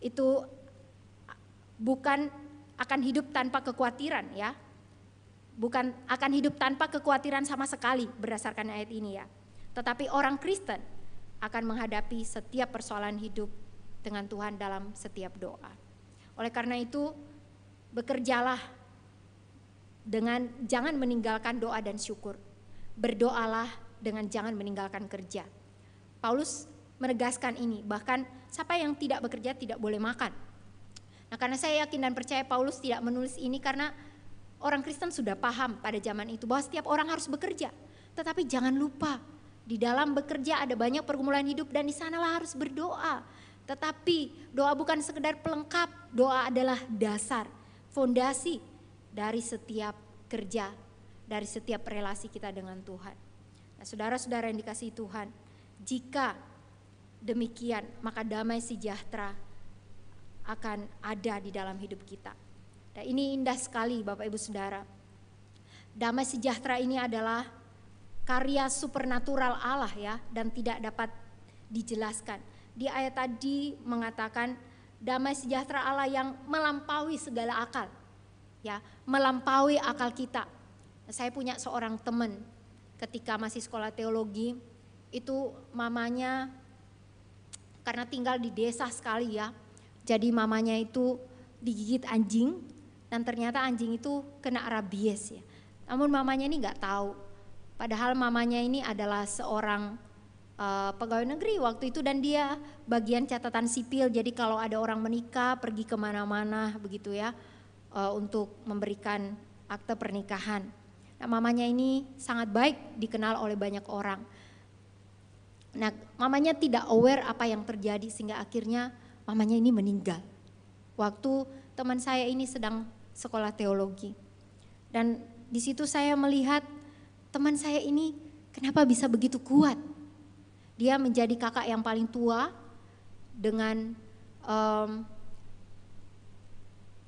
C: itu bukan akan hidup tanpa kekhawatiran ya. Bukan akan hidup tanpa kekhawatiran sama sekali berdasarkan ayat ini ya. Tetapi orang Kristen akan menghadapi setiap persoalan hidup dengan Tuhan dalam setiap doa. Oleh karena itu bekerjalah dengan jangan meninggalkan doa dan syukur. Berdoalah dengan jangan meninggalkan kerja. Paulus menegaskan ini, bahkan siapa yang tidak bekerja tidak boleh makan. Nah, karena saya yakin dan percaya Paulus tidak menulis ini karena orang Kristen sudah paham pada zaman itu bahwa setiap orang harus bekerja. Tetapi jangan lupa, di dalam bekerja ada banyak pergumulan hidup dan di sanalah harus berdoa. Tetapi doa bukan sekedar pelengkap, doa adalah dasar, fondasi dari setiap kerja, dari setiap relasi kita dengan Tuhan. Nah, saudara-saudara yang dikasihi Tuhan, jika demikian maka damai sejahtera akan ada di dalam hidup kita. Dan ini indah sekali Bapak Ibu Saudara. Damai sejahtera ini adalah karya supernatural Allah ya, dan tidak dapat dijelaskan. Di ayat tadi mengatakan damai sejahtera Allah yang melampaui segala akal. Ya, melampaui akal kita. Saya punya seorang teman ketika masih sekolah teologi, itu mamanya karena tinggal di desa sekali ya. Jadi mamanya itu digigit anjing dan ternyata anjing itu kena rabies ya. Namun mamanya ini nggak tahu. Padahal mamanya ini adalah seorang pegawai negeri waktu itu dan dia bagian catatan sipil. Jadi kalau ada orang menikah pergi kemana-mana begitu ya untuk memberikan akte pernikahan. Nah, mamanya ini sangat baik dikenal oleh banyak orang. Nah, mamanya tidak aware apa yang terjadi sehingga akhirnya mamanya ini meninggal. Waktu teman saya ini sedang sekolah teologi. Dan di situ saya melihat teman saya ini kenapa bisa begitu kuat. Dia menjadi kakak yang paling tua dengan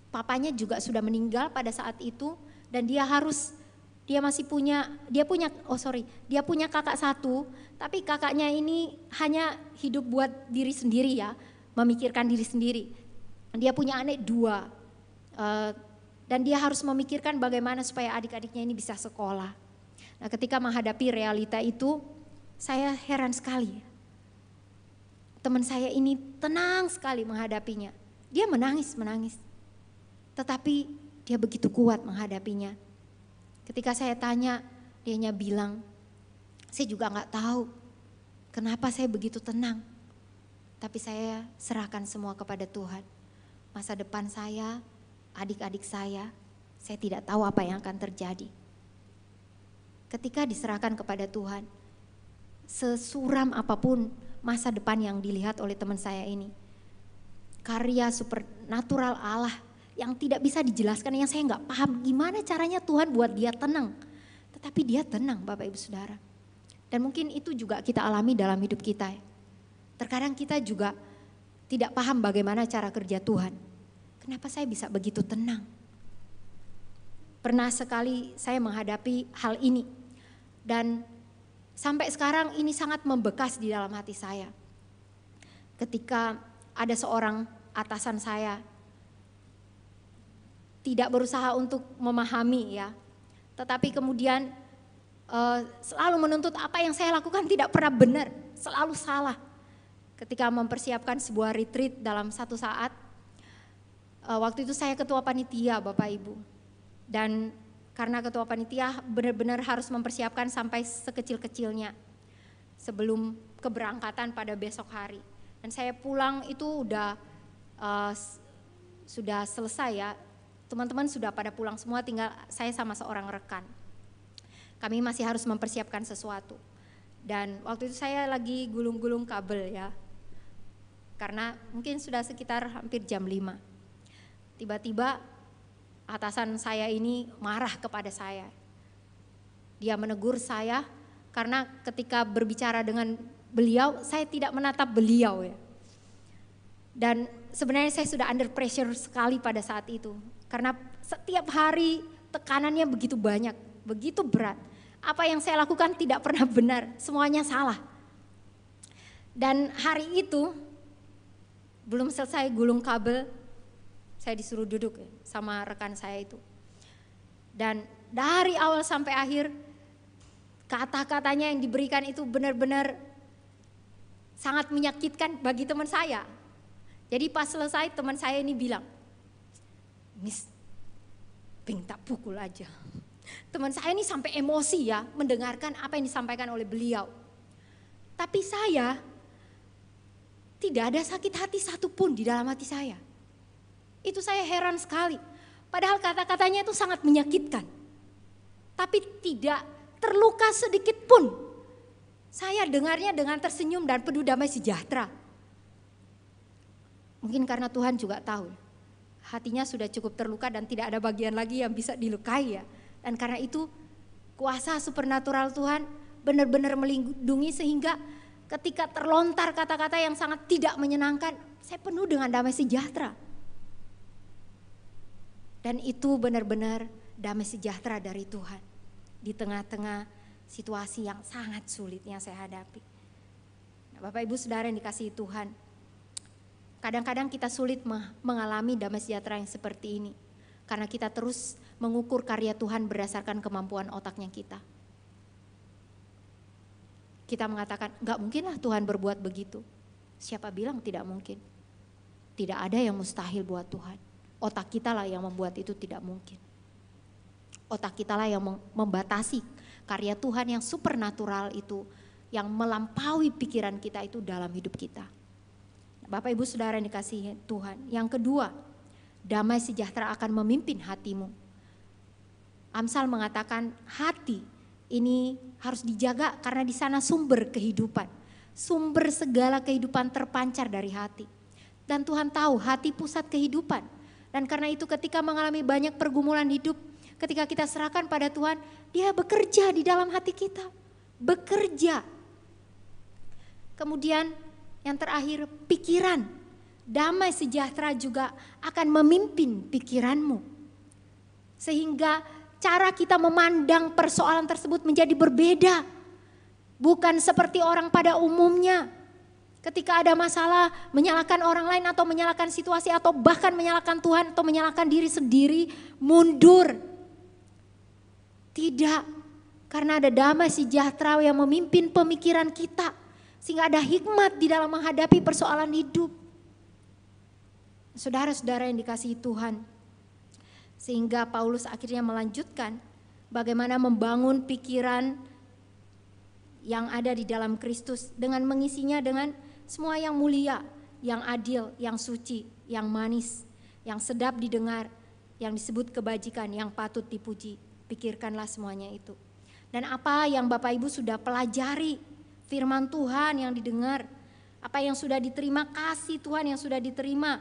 C: papanya juga sudah meninggal pada saat itu dan dia punya kakak satu, tapi kakaknya ini hanya hidup buat diri sendiri ya, memikirkan diri sendiri. Dia punya adik 2 dan dia harus memikirkan bagaimana supaya adik-adiknya ini bisa sekolah. Nah, ketika menghadapi realita itu, saya heran sekali. Teman saya ini tenang sekali menghadapinya. Dia menangis. Tetapi dia begitu kuat menghadapinya. Ketika saya tanya, dianya bilang, saya juga gak tahu kenapa saya begitu tenang. Tapi saya serahkan semua kepada Tuhan. Masa depan saya, adik-adik saya tidak tahu apa yang akan terjadi. Ketika diserahkan kepada Tuhan, sesuram apapun masa depan yang dilihat oleh teman saya ini, karya supernatural Allah yang tidak bisa dijelaskan, yang saya nggak paham gimana caranya Tuhan buat dia tenang. Tetapi dia tenang Bapak Ibu Saudara. Dan mungkin itu juga kita alami dalam hidup kita. Terkadang kita juga tidak paham bagaimana cara kerja Tuhan. Kenapa saya bisa begitu tenang? Pernah sekali saya menghadapi hal ini. Dan sampai sekarang ini sangat membekas di dalam hati saya. Ketika ada seorang atasan saya tidak berusaha untuk memahami ya, tetapi kemudian selalu menuntut apa yang saya lakukan tidak pernah benar, selalu salah. Ketika mempersiapkan sebuah retreat dalam satu saat, waktu itu saya ketua panitia Bapak Ibu. Dan karena ketua panitia benar-benar harus mempersiapkan sampai sekecil-kecilnya sebelum keberangkatan pada besok hari. Dan saya pulang itu sudah selesai ya, teman-teman sudah pada pulang semua, tinggal saya sama seorang rekan. Kami masih harus mempersiapkan sesuatu. Dan waktu itu saya lagi gulung-gulung kabel ya, karena mungkin sudah sekitar hampir jam 5. Tiba-tiba atasan saya ini marah kepada saya. Dia menegur saya karena ketika berbicara dengan beliau, saya tidak menatap beliau ya. Dan sebenarnya saya sudah under pressure sekali pada saat itu. Karena setiap hari tekanannya begitu banyak, begitu berat. Apa yang saya lakukan tidak pernah benar, semuanya salah. Dan hari itu, belum selesai gulung kabel, saya disuruh duduk ya, sama rekan saya itu. Dan dari awal sampai akhir, kata-katanya yang diberikan itu benar-benar sangat menyakitkan bagi teman saya. Jadi pas selesai teman saya ini bilang, "Miss, ping tak pukul aja." Teman saya ini sampai emosi ya mendengarkan apa yang disampaikan oleh beliau. Tapi saya tidak ada sakit hati satupun di dalam hati saya. Itu saya heran sekali. Padahal kata-katanya itu sangat menyakitkan. Tapi tidak terluka sedikit pun. Saya dengarnya dengan tersenyum dan penuh damai sejahtera. Mungkin karena Tuhan juga tahu, hatinya sudah cukup terluka dan tidak ada bagian lagi yang bisa dilukai ya. Dan karena itu kuasa supernatural Tuhan benar-benar melindungi sehingga ketika terlontar kata-kata yang sangat tidak menyenangkan, saya penuh dengan damai sejahtera. Dan itu benar-benar damai sejahtera dari Tuhan di tengah-tengah situasi yang sangat sulit yang saya hadapi. Nah, Bapak Ibu Saudara yang dikasihi Tuhan, kadang-kadang kita sulit mengalami damai sejahtera yang seperti ini. Karena kita terus mengukur karya Tuhan berdasarkan kemampuan otaknya kita. Kita mengatakan, gak mungkinlah Tuhan berbuat begitu. Siapa bilang tidak mungkin? Tidak ada yang mustahil buat Tuhan. Otak kita lah yang membuat itu tidak mungkin. Otak kita lah yang membatasi karya Tuhan yang supernatural itu, yang melampaui pikiran kita itu dalam hidup kita. Bapak Ibu Saudara yang dikasihi Tuhan. Yang kedua, damai sejahtera akan memimpin hatimu. Amsal mengatakan hati ini harus dijaga karena di sana sumber kehidupan. Sumber segala kehidupan terpancar dari hati. Dan Tuhan tahu hati pusat kehidupan. Dan karena itu ketika mengalami banyak pergumulan hidup, ketika kita serahkan pada Tuhan, Dia bekerja di dalam hati kita. Bekerja. Kemudian yang terakhir, pikiran. Damai sejahtera juga akan memimpin pikiranmu. Sehingga cara kita memandang persoalan tersebut menjadi berbeda. Bukan seperti orang pada umumnya. Ketika ada masalah, menyalahkan orang lain atau menyalahkan situasi atau bahkan menyalahkan Tuhan atau menyalahkan diri sendiri, mundur. Tidak, karena ada damai sejahtera yang memimpin pemikiran kita. Sehingga ada hikmat di dalam menghadapi persoalan hidup. Saudara-saudara yang dikasihi Tuhan. Sehingga Paulus akhirnya melanjutkan bagaimana membangun pikiran yang ada di dalam Kristus. Dengan mengisinya dengan semua yang mulia, yang adil, yang suci, yang manis, yang sedap didengar, yang disebut kebajikan, yang patut dipuji. Pikirkanlah semuanya itu. Dan apa yang Bapak Ibu sudah pelajari, firman Tuhan yang didengar, apa yang sudah diterima, kasih Tuhan yang sudah diterima,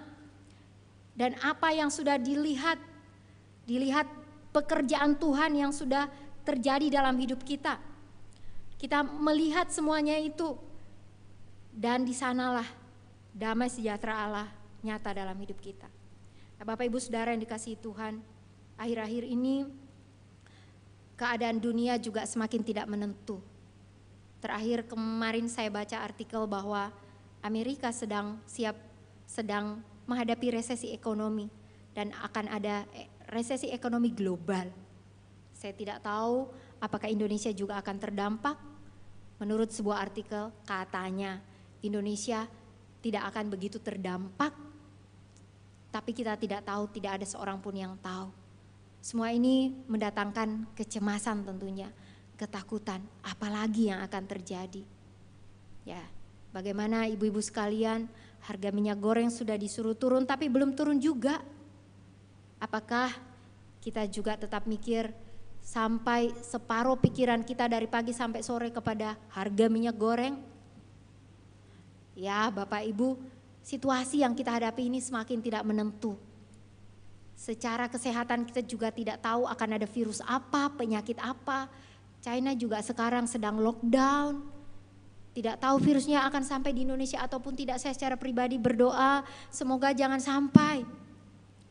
C: dan apa yang sudah dilihat pekerjaan Tuhan yang sudah terjadi dalam hidup kita. Kita melihat semuanya itu, dan di sanalah damai sejahtera Allah nyata dalam hidup kita. Nah, Bapak Ibu Saudara yang dikasihi Tuhan, akhir-akhir ini keadaan dunia juga semakin tidak menentu. Terakhir kemarin saya baca artikel bahwa Amerika sedang menghadapi resesi ekonomi dan akan ada resesi ekonomi global. Saya tidak tahu apakah Indonesia juga akan terdampak. Menurut sebuah artikel katanya Indonesia tidak akan begitu terdampak Tapi kita tidak tahu, tidak ada seorang pun yang tahu. Semua ini mendatangkan kecemasan tentunya, ketakutan, apalagi yang akan terjadi. Ya, bagaimana ibu-ibu sekalian, harga minyak goreng sudah disuruh turun tapi belum turun juga. Apakah kita juga tetap mikir sampai separuh pikiran kita dari pagi sampai sore kepada harga minyak goreng? Ya, Bapak Ibu, situasi yang kita hadapi ini semakin tidak menentu. Secara kesehatan kita juga tidak tahu akan ada virus apa, penyakit apa. China juga sekarang sedang lockdown. Tidak tahu virusnya akan sampai di Indonesia ataupun tidak. Saya secara pribadi berdoa semoga jangan sampai.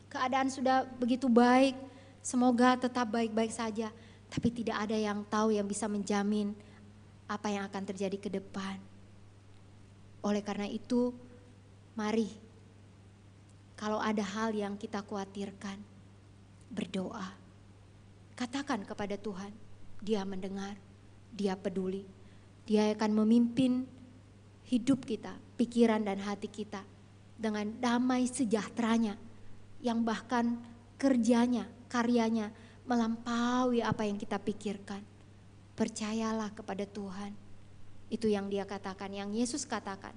C: Keadaan sudah begitu baik, semoga tetap baik-baik saja. Tapi tidak ada yang tahu yang bisa menjamin apa yang akan terjadi ke depan. Oleh karena itu, mari kalau ada hal yang kita khawatirkan, berdoa. Katakan kepada Tuhan, Dia mendengar, Dia peduli. Dia akan memimpin hidup kita, pikiran dan hati kita dengan damai sejahteranya yang bahkan kerjanya, karyanya melampaui apa yang kita pikirkan. Percayalah kepada Tuhan. Itu yang Dia katakan, yang Yesus katakan.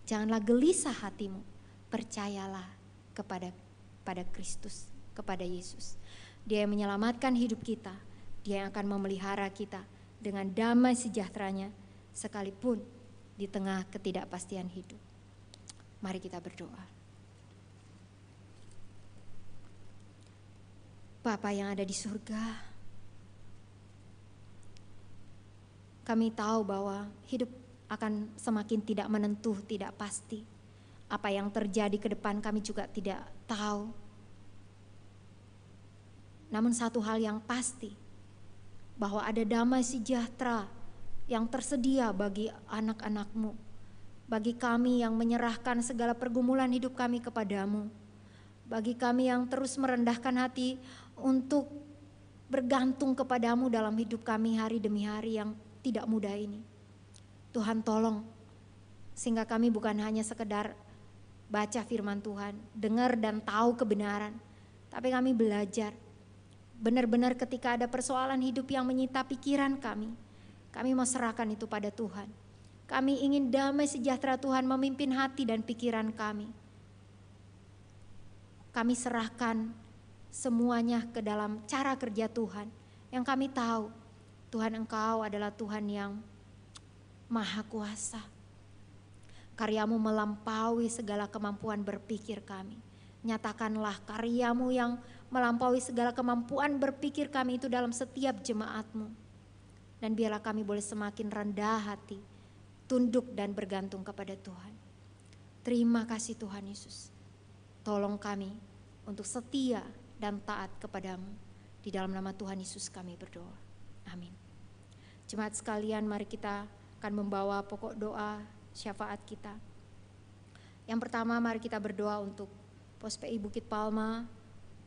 C: Janganlah gelisah hatimu, percayalah kepada Kristus, kepada Yesus. Dia yang menyelamatkan hidup kita, Dia yang akan memelihara kita dengan damai sejahteranya sekalipun di tengah ketidakpastian hidup. Mari kita berdoa. Bapa yang ada di surga, kami tahu bahwa hidup akan semakin tidak menentu, tidak pasti. Apa yang terjadi ke depan kami juga tidak tahu. Namun satu hal yang pasti, bahwa ada damai sejahtera yang tersedia bagi anak-anak-Mu. Bagi kami yang menyerahkan segala pergumulan hidup kami kepadamu. Bagi kami yang terus merendahkan hati untuk bergantung kepadamu dalam hidup kami hari demi hari yang tidak mudah ini. Tuhan tolong, sehingga kami bukan hanya sekedar baca firman Tuhan, dengar dan tahu kebenaran. Tapi kami belajar, benar-benar ketika ada persoalan hidup yang menyita pikiran kami mau serahkan itu pada Tuhan. Kami ingin damai sejahtera Tuhan memimpin hati dan pikiran kami. Kami serahkan semuanya ke dalam cara kerja Tuhan. Yang kami tahu, Tuhan Engkau adalah Tuhan yang Maha Kuasa. Karyamu melampaui segala kemampuan berpikir kami. Nyatakanlah karyamu yang melampaui segala kemampuan berpikir kami itu dalam setiap jemaat-Mu. Dan biarlah kami boleh semakin rendah hati, tunduk dan bergantung kepada Tuhan. Terima kasih Tuhan Yesus. Tolong kami untuk setia dan taat kepadamu. Di dalam nama Tuhan Yesus kami berdoa. Amin. Jemaat sekalian, mari kita akan membawa pokok doa syafaat kita. Yang pertama, mari kita berdoa untuk Pos PI Bukit Palma,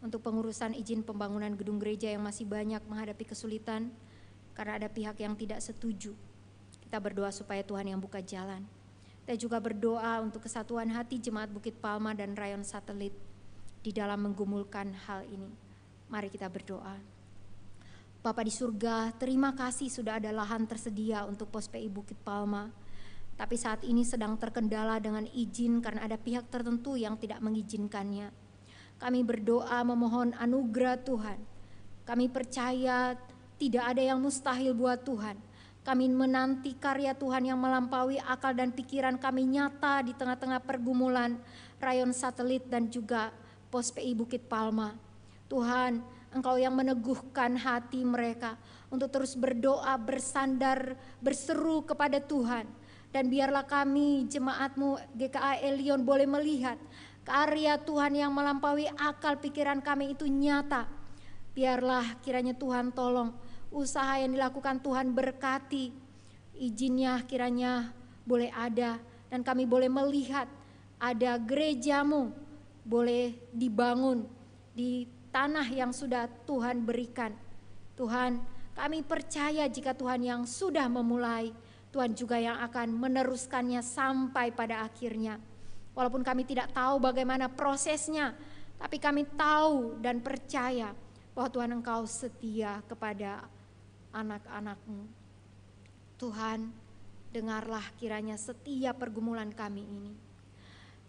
C: untuk pengurusan izin pembangunan gedung gereja yang masih banyak menghadapi kesulitan karena ada pihak yang tidak setuju. Kita berdoa supaya Tuhan yang buka jalan. Kita juga berdoa untuk kesatuan hati jemaat Bukit Palma dan Rayon Satelit di dalam menggumulkan hal ini. Mari kita berdoa. Bapa di surga, terima kasih sudah ada lahan tersedia untuk Pos PI Bukit Palma. Tapi saat ini sedang terkendala dengan izin karena ada pihak tertentu yang tidak mengizinkannya. Kami berdoa memohon anugerah Tuhan. Kami percaya tidak ada yang mustahil buat Tuhan. Kami menanti karya Tuhan yang melampaui akal dan pikiran kami nyata di tengah-tengah pergumulan Rayon Satelit dan juga Pos PI Bukit Palma. Tuhan, Engkau yang meneguhkan hati mereka untuk terus berdoa, bersandar, berseru kepada Tuhan. Dan biarlah kami jemaat-Mu GKA Elion boleh melihat karya Tuhan yang melampaui akal pikiran kami itu nyata. Biarlah kiranya Tuhan tolong usaha yang dilakukan Tuhan berkati. Izinnya kiranya boleh ada dan kami boleh melihat ada gereja-Mu boleh dibangun di tanah yang sudah Tuhan berikan. Tuhan, kami percaya jika Tuhan yang sudah memulai, Tuhan juga yang akan meneruskannya sampai pada akhirnya. Walaupun kami tidak tahu bagaimana prosesnya, Tapi kami tahu dan percaya bahwa Tuhan Engkau setia kepada anak-anak-Mu. Tuhan, dengarlah kiranya setiap pergumulan kami ini.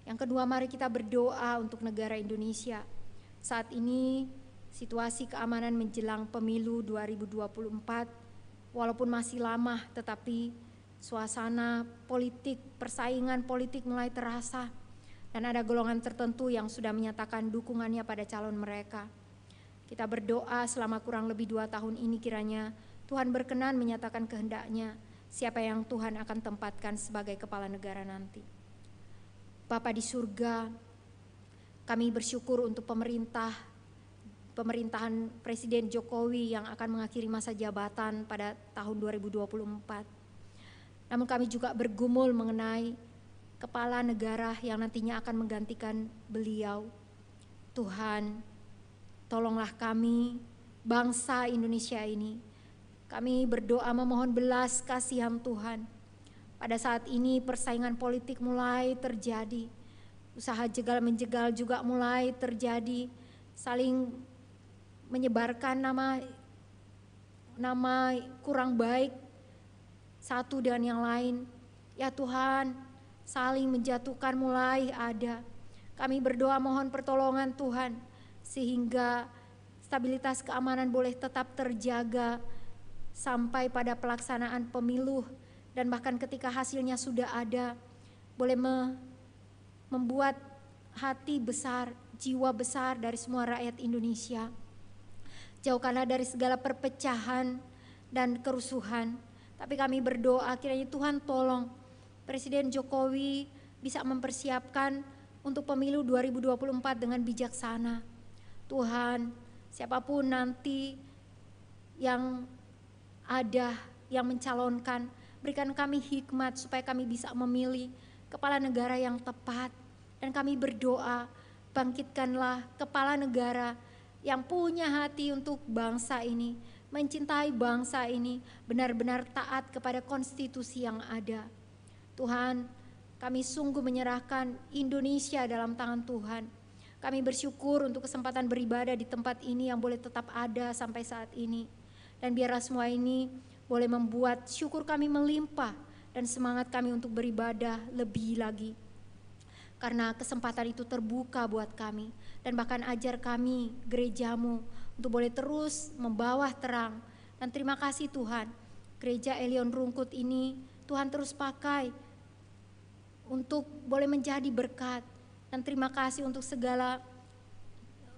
C: Yang kedua, mari kita berdoa untuk negara Indonesia. Saat ini situasi keamanan menjelang pemilu 2024, walaupun masih lama tetapi suasana politik, persaingan politik mulai terasa. Dan ada golongan tertentu yang sudah menyatakan dukungannya pada calon mereka. Kita berdoa selama kurang lebih 2 tahun ini kiranya Tuhan berkenan menyatakan kehendaknya siapa yang Tuhan akan tempatkan sebagai kepala negara nanti. Bapa di surga, kami bersyukur untuk pemerintahan Presiden Jokowi yang akan mengakhiri masa jabatan pada tahun 2024. Namun kami juga bergumul mengenai kepala negara yang nantinya akan menggantikan beliau. Tuhan, tolonglah kami, bangsa Indonesia ini. Kami berdoa memohon belas kasihan Tuhan. Pada saat ini persaingan politik mulai terjadi. Usaha jegal-menjegal juga mulai terjadi. Saling menyebarkan nama kurang baik satu dengan yang lain. Ya Tuhan, saling menjatuhkan mulai ada. Kami berdoa mohon pertolongan Tuhan sehingga stabilitas keamanan boleh tetap terjaga sampai pada pelaksanaan pemilu dan bahkan ketika hasilnya sudah ada boleh membuat hati besar, jiwa besar dari semua rakyat Indonesia. Jauhkanlah dari segala perpecahan dan kerusuhan. Tapi kami berdoa kiranya Tuhan tolong Presiden Jokowi bisa mempersiapkan untuk pemilu 2024 dengan bijaksana. Tuhan, siapapun nanti yang ada yang mencalonkan, berikan kami hikmat supaya kami bisa memilih kepala negara yang tepat. Dan kami berdoa, bangkitkanlah kepala negara yang punya hati untuk bangsa ini, mencintai bangsa ini, benar-benar taat kepada konstitusi yang ada. Tuhan, kami sungguh menyerahkan Indonesia dalam tangan Tuhan. Kami bersyukur untuk kesempatan beribadah di tempat ini yang boleh tetap ada sampai saat ini. Dan biarlah semua ini boleh membuat syukur kami melimpah dan semangat kami untuk beribadah lebih lagi. Karena kesempatan itu terbuka buat kami. Dan bahkan ajar kami, gerejamu, untuk boleh terus membawa terang. Dan terima kasih Tuhan, gereja Elion Rungkut ini Tuhan terus pakai untuk boleh menjadi berkat. Dan terima kasih untuk segala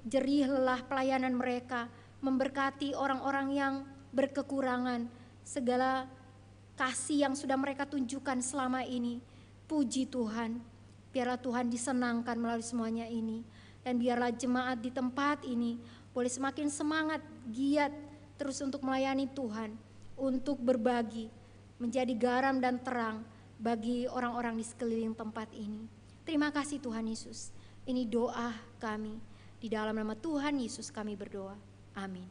C: jerih lelah pelayanan mereka, memberkati orang-orang yang berkekurangan, segala kasih yang sudah mereka tunjukkan selama ini. Puji Tuhan, biarlah Tuhan disenangkan melalui semuanya ini. Dan biarlah jemaat di tempat ini boleh semakin semangat, giat terus untuk melayani Tuhan, untuk berbagi, menjadi garam dan terang bagi orang-orang di sekeliling tempat ini. Terima kasih Tuhan Yesus. Ini doa kami. Di dalam nama Tuhan Yesus kami berdoa. Amin.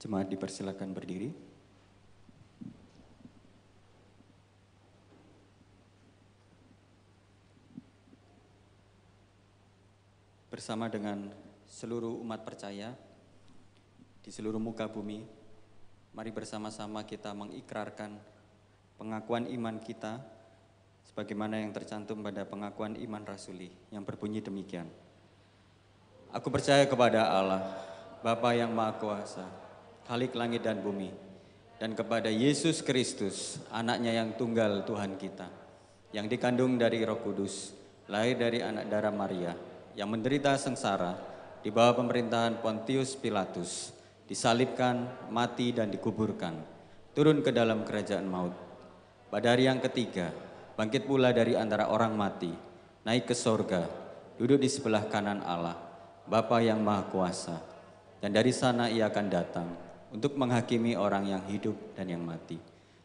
A: Jemaat dipersilakan berdiri. Bersama dengan seluruh umat percaya di seluruh muka bumi, mari bersama-sama kita mengikrarkan pengakuan iman kita sebagaimana yang tercantum pada pengakuan iman rasuli yang berbunyi demikian. Aku percaya kepada Allah, Bapa yang Maha Kuasa, Khalik langit dan bumi, dan kepada Yesus Kristus, anaknya yang tunggal Tuhan kita, yang dikandung dari Roh Kudus, lahir dari anak darah Maria, yang menderita sengsara di bawah pemerintahan Pontius Pilatus, disalibkan, mati dan dikuburkan, turun ke dalam kerajaan maut. Pada hari yang ketiga, bangkit pula dari antara orang mati, naik ke sorga, duduk di sebelah kanan Allah, Bapa yang Maha Kuasa. dan dari sana ia akan datang untuk menghakimi orang yang hidup dan yang mati.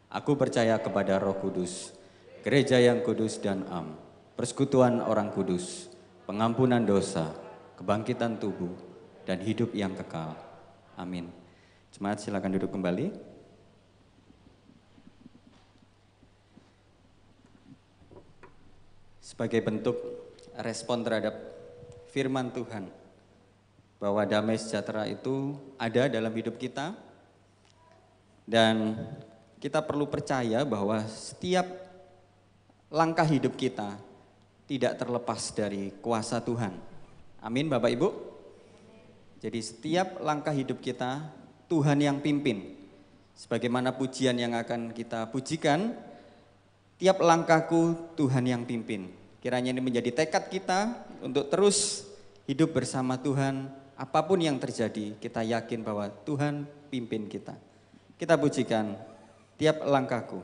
A: Aku percaya kepada Roh Kudus, gereja yang kudus dan am, persekutuan orang kudus, pengampunan dosa, kebangkitan tubuh, dan hidup yang kekal. Amin. Jemaat silakan duduk kembali. Sebagai bentuk respon terhadap firman Tuhan, bahwa damai sejahtera itu ada dalam hidup kita, dan kita perlu percaya bahwa setiap langkah hidup kita tidak terlepas dari kuasa Tuhan. Amin Bapak Ibu. Jadi setiap langkah hidup kita Tuhan yang pimpin. Sebagaimana pujian yang akan kita pujikan, tiap langkahku Tuhan yang pimpin. Kiranya ini menjadi tekad kita untuk terus hidup bersama Tuhan. Apapun yang terjadi, kita yakin bahwa Tuhan pimpin kita. Kita pujikan tiap langkahku.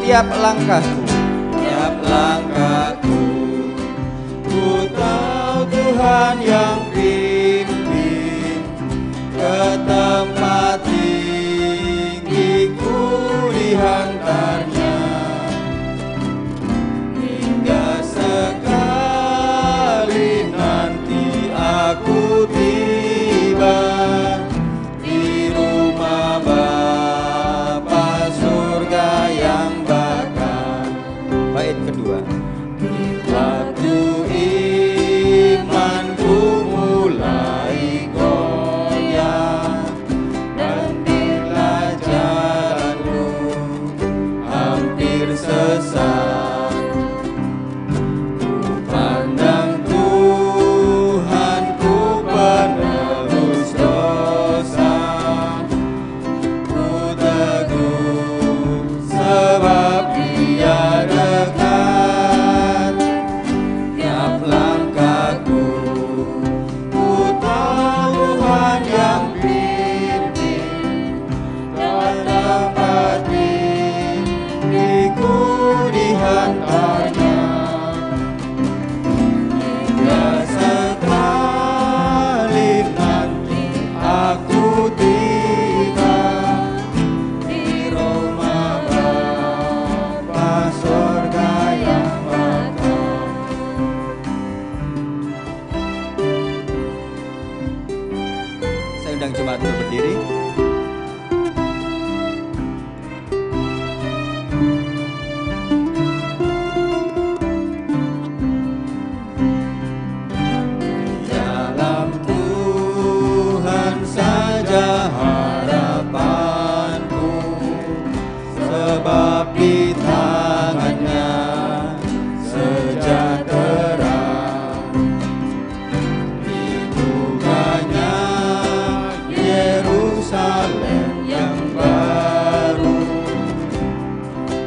A: Tiap langkahku, ku tahu Tuhan yang pimpin ke tempat tinggi-Ku dihantarnya, hingga sekali nanti aku tiba di rumah Bapa surga yang bait kedua. Waktu imanku mulai goyah dan bila jalanku hampir sesat, ku pandang Tuhanku penerus dosa, ku teguh sebab Dia dekat. Tiap langkahku, ku tahu Tuhan yang pimpin ke tempat tinggi-Ku dihantarnya, hingga sekali nanti aku tiba di rumah Bapa surga yang bakal. Saya undang jemaat untuk berdiri. Dalam Tuhan saja harapanku, sebab di tangannya sejahtera, di bukanya Yerusalem yang baru,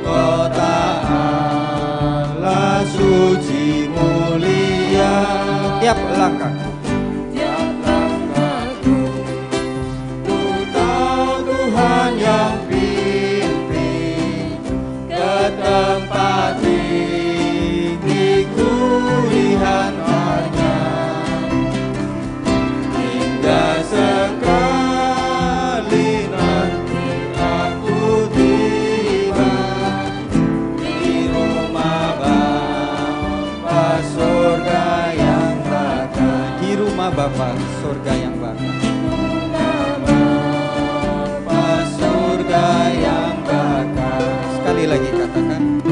A: kota Allah suci mulia. Tiap langkahku, ku tahu Tuhan yang pimpin ke tempat tinggi-Ku dihantarnya, hingga sekali nanti aku tiba di rumah Bapa surga yang bakal. Di rumah Bapa surga yang bakal. Bapa surga yang bakal. Sekali lagi katakan,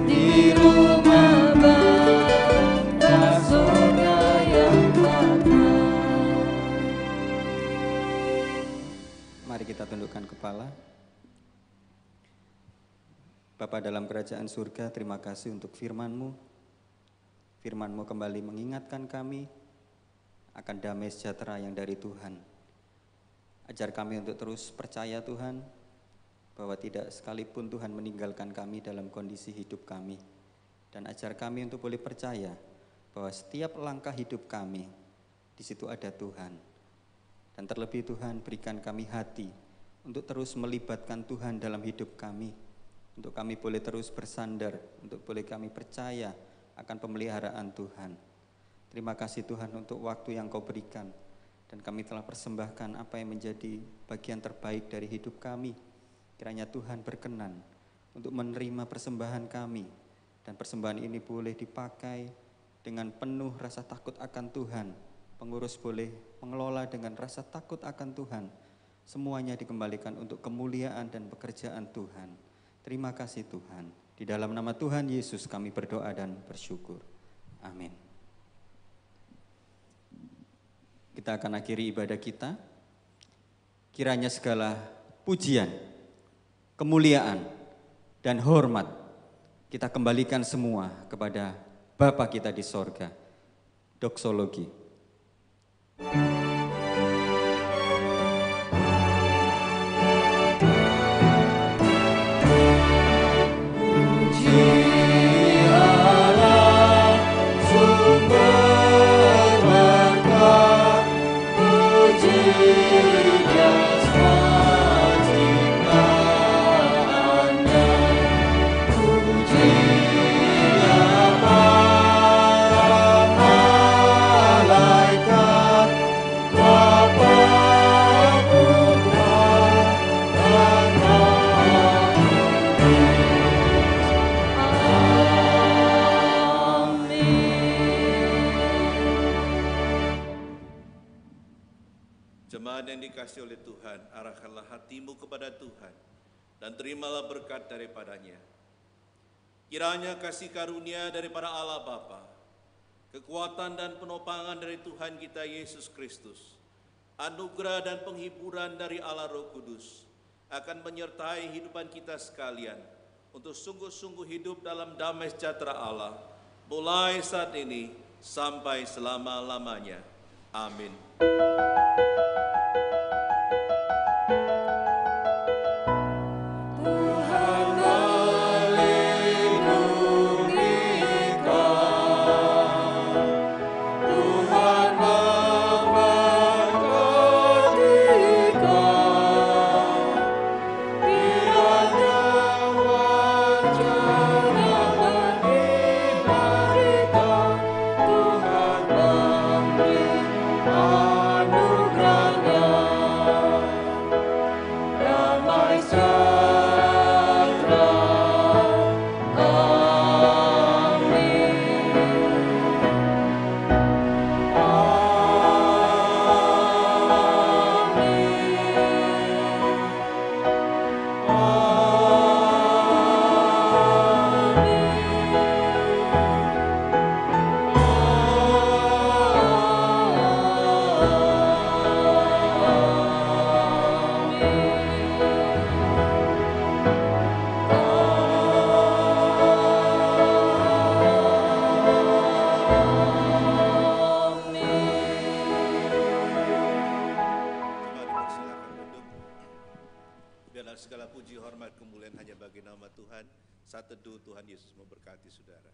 A: di rumah Bapa surga yang bakal. Bapa dalam kerajaan surga, terima kasih untuk firman-Mu. Firman-Mu kembali mengingatkan kami akan damai sejahtera yang dari Tuhan. Ajar kami untuk terus percaya Tuhan, bahwa tidak sekalipun Tuhan meninggalkan kami dalam kondisi hidup kami. Dan ajar kami untuk boleh percaya bahwa setiap langkah hidup kami, di situ ada Tuhan. Dan terlebih Tuhan, berikan kami hati untuk terus melibatkan Tuhan dalam hidup kami. Untuk kami boleh terus bersandar, untuk boleh kami percaya akan pemeliharaan Tuhan. Terima kasih Tuhan untuk waktu yang Kau berikan. Dan kami telah persembahkan apa yang menjadi bagian terbaik dari hidup kami. Kiranya Tuhan berkenan untuk menerima persembahan kami. Dan persembahan ini boleh dipakai dengan penuh rasa takut akan Tuhan. Pengurus boleh mengelola dengan rasa takut akan Tuhan. Semuanya dikembalikan untuk kemuliaan dan pekerjaan Tuhan. Terima kasih Tuhan. Di dalam nama Tuhan Yesus kami berdoa dan bersyukur. Amin. Kita akan akhiri ibadah kita. Kiranya segala pujian, kemuliaan, dan hormat kita kembalikan semua kepada Bapa kita di sorga. Doksologi.
B: Jemaat yang dikasihi oleh Tuhan, arahkanlah hatimu kepada Tuhan dan terimalah berkat daripadanya. Kiranya kasih karunia daripada Allah Bapa, kekuatan dan penopangan dari Tuhan kita Yesus Kristus, anugerah dan penghiburan dari Allah Roh Kudus akan menyertai hidupan kita sekalian untuk sungguh-sungguh hidup dalam damai sejahtera Allah, mulai saat ini sampai selama-lamanya. Amin. Segala puji, hormat, kemuliaan hanya bagi nama Tuhan. Saat teduh Tuhan Yesus memberkati saudara.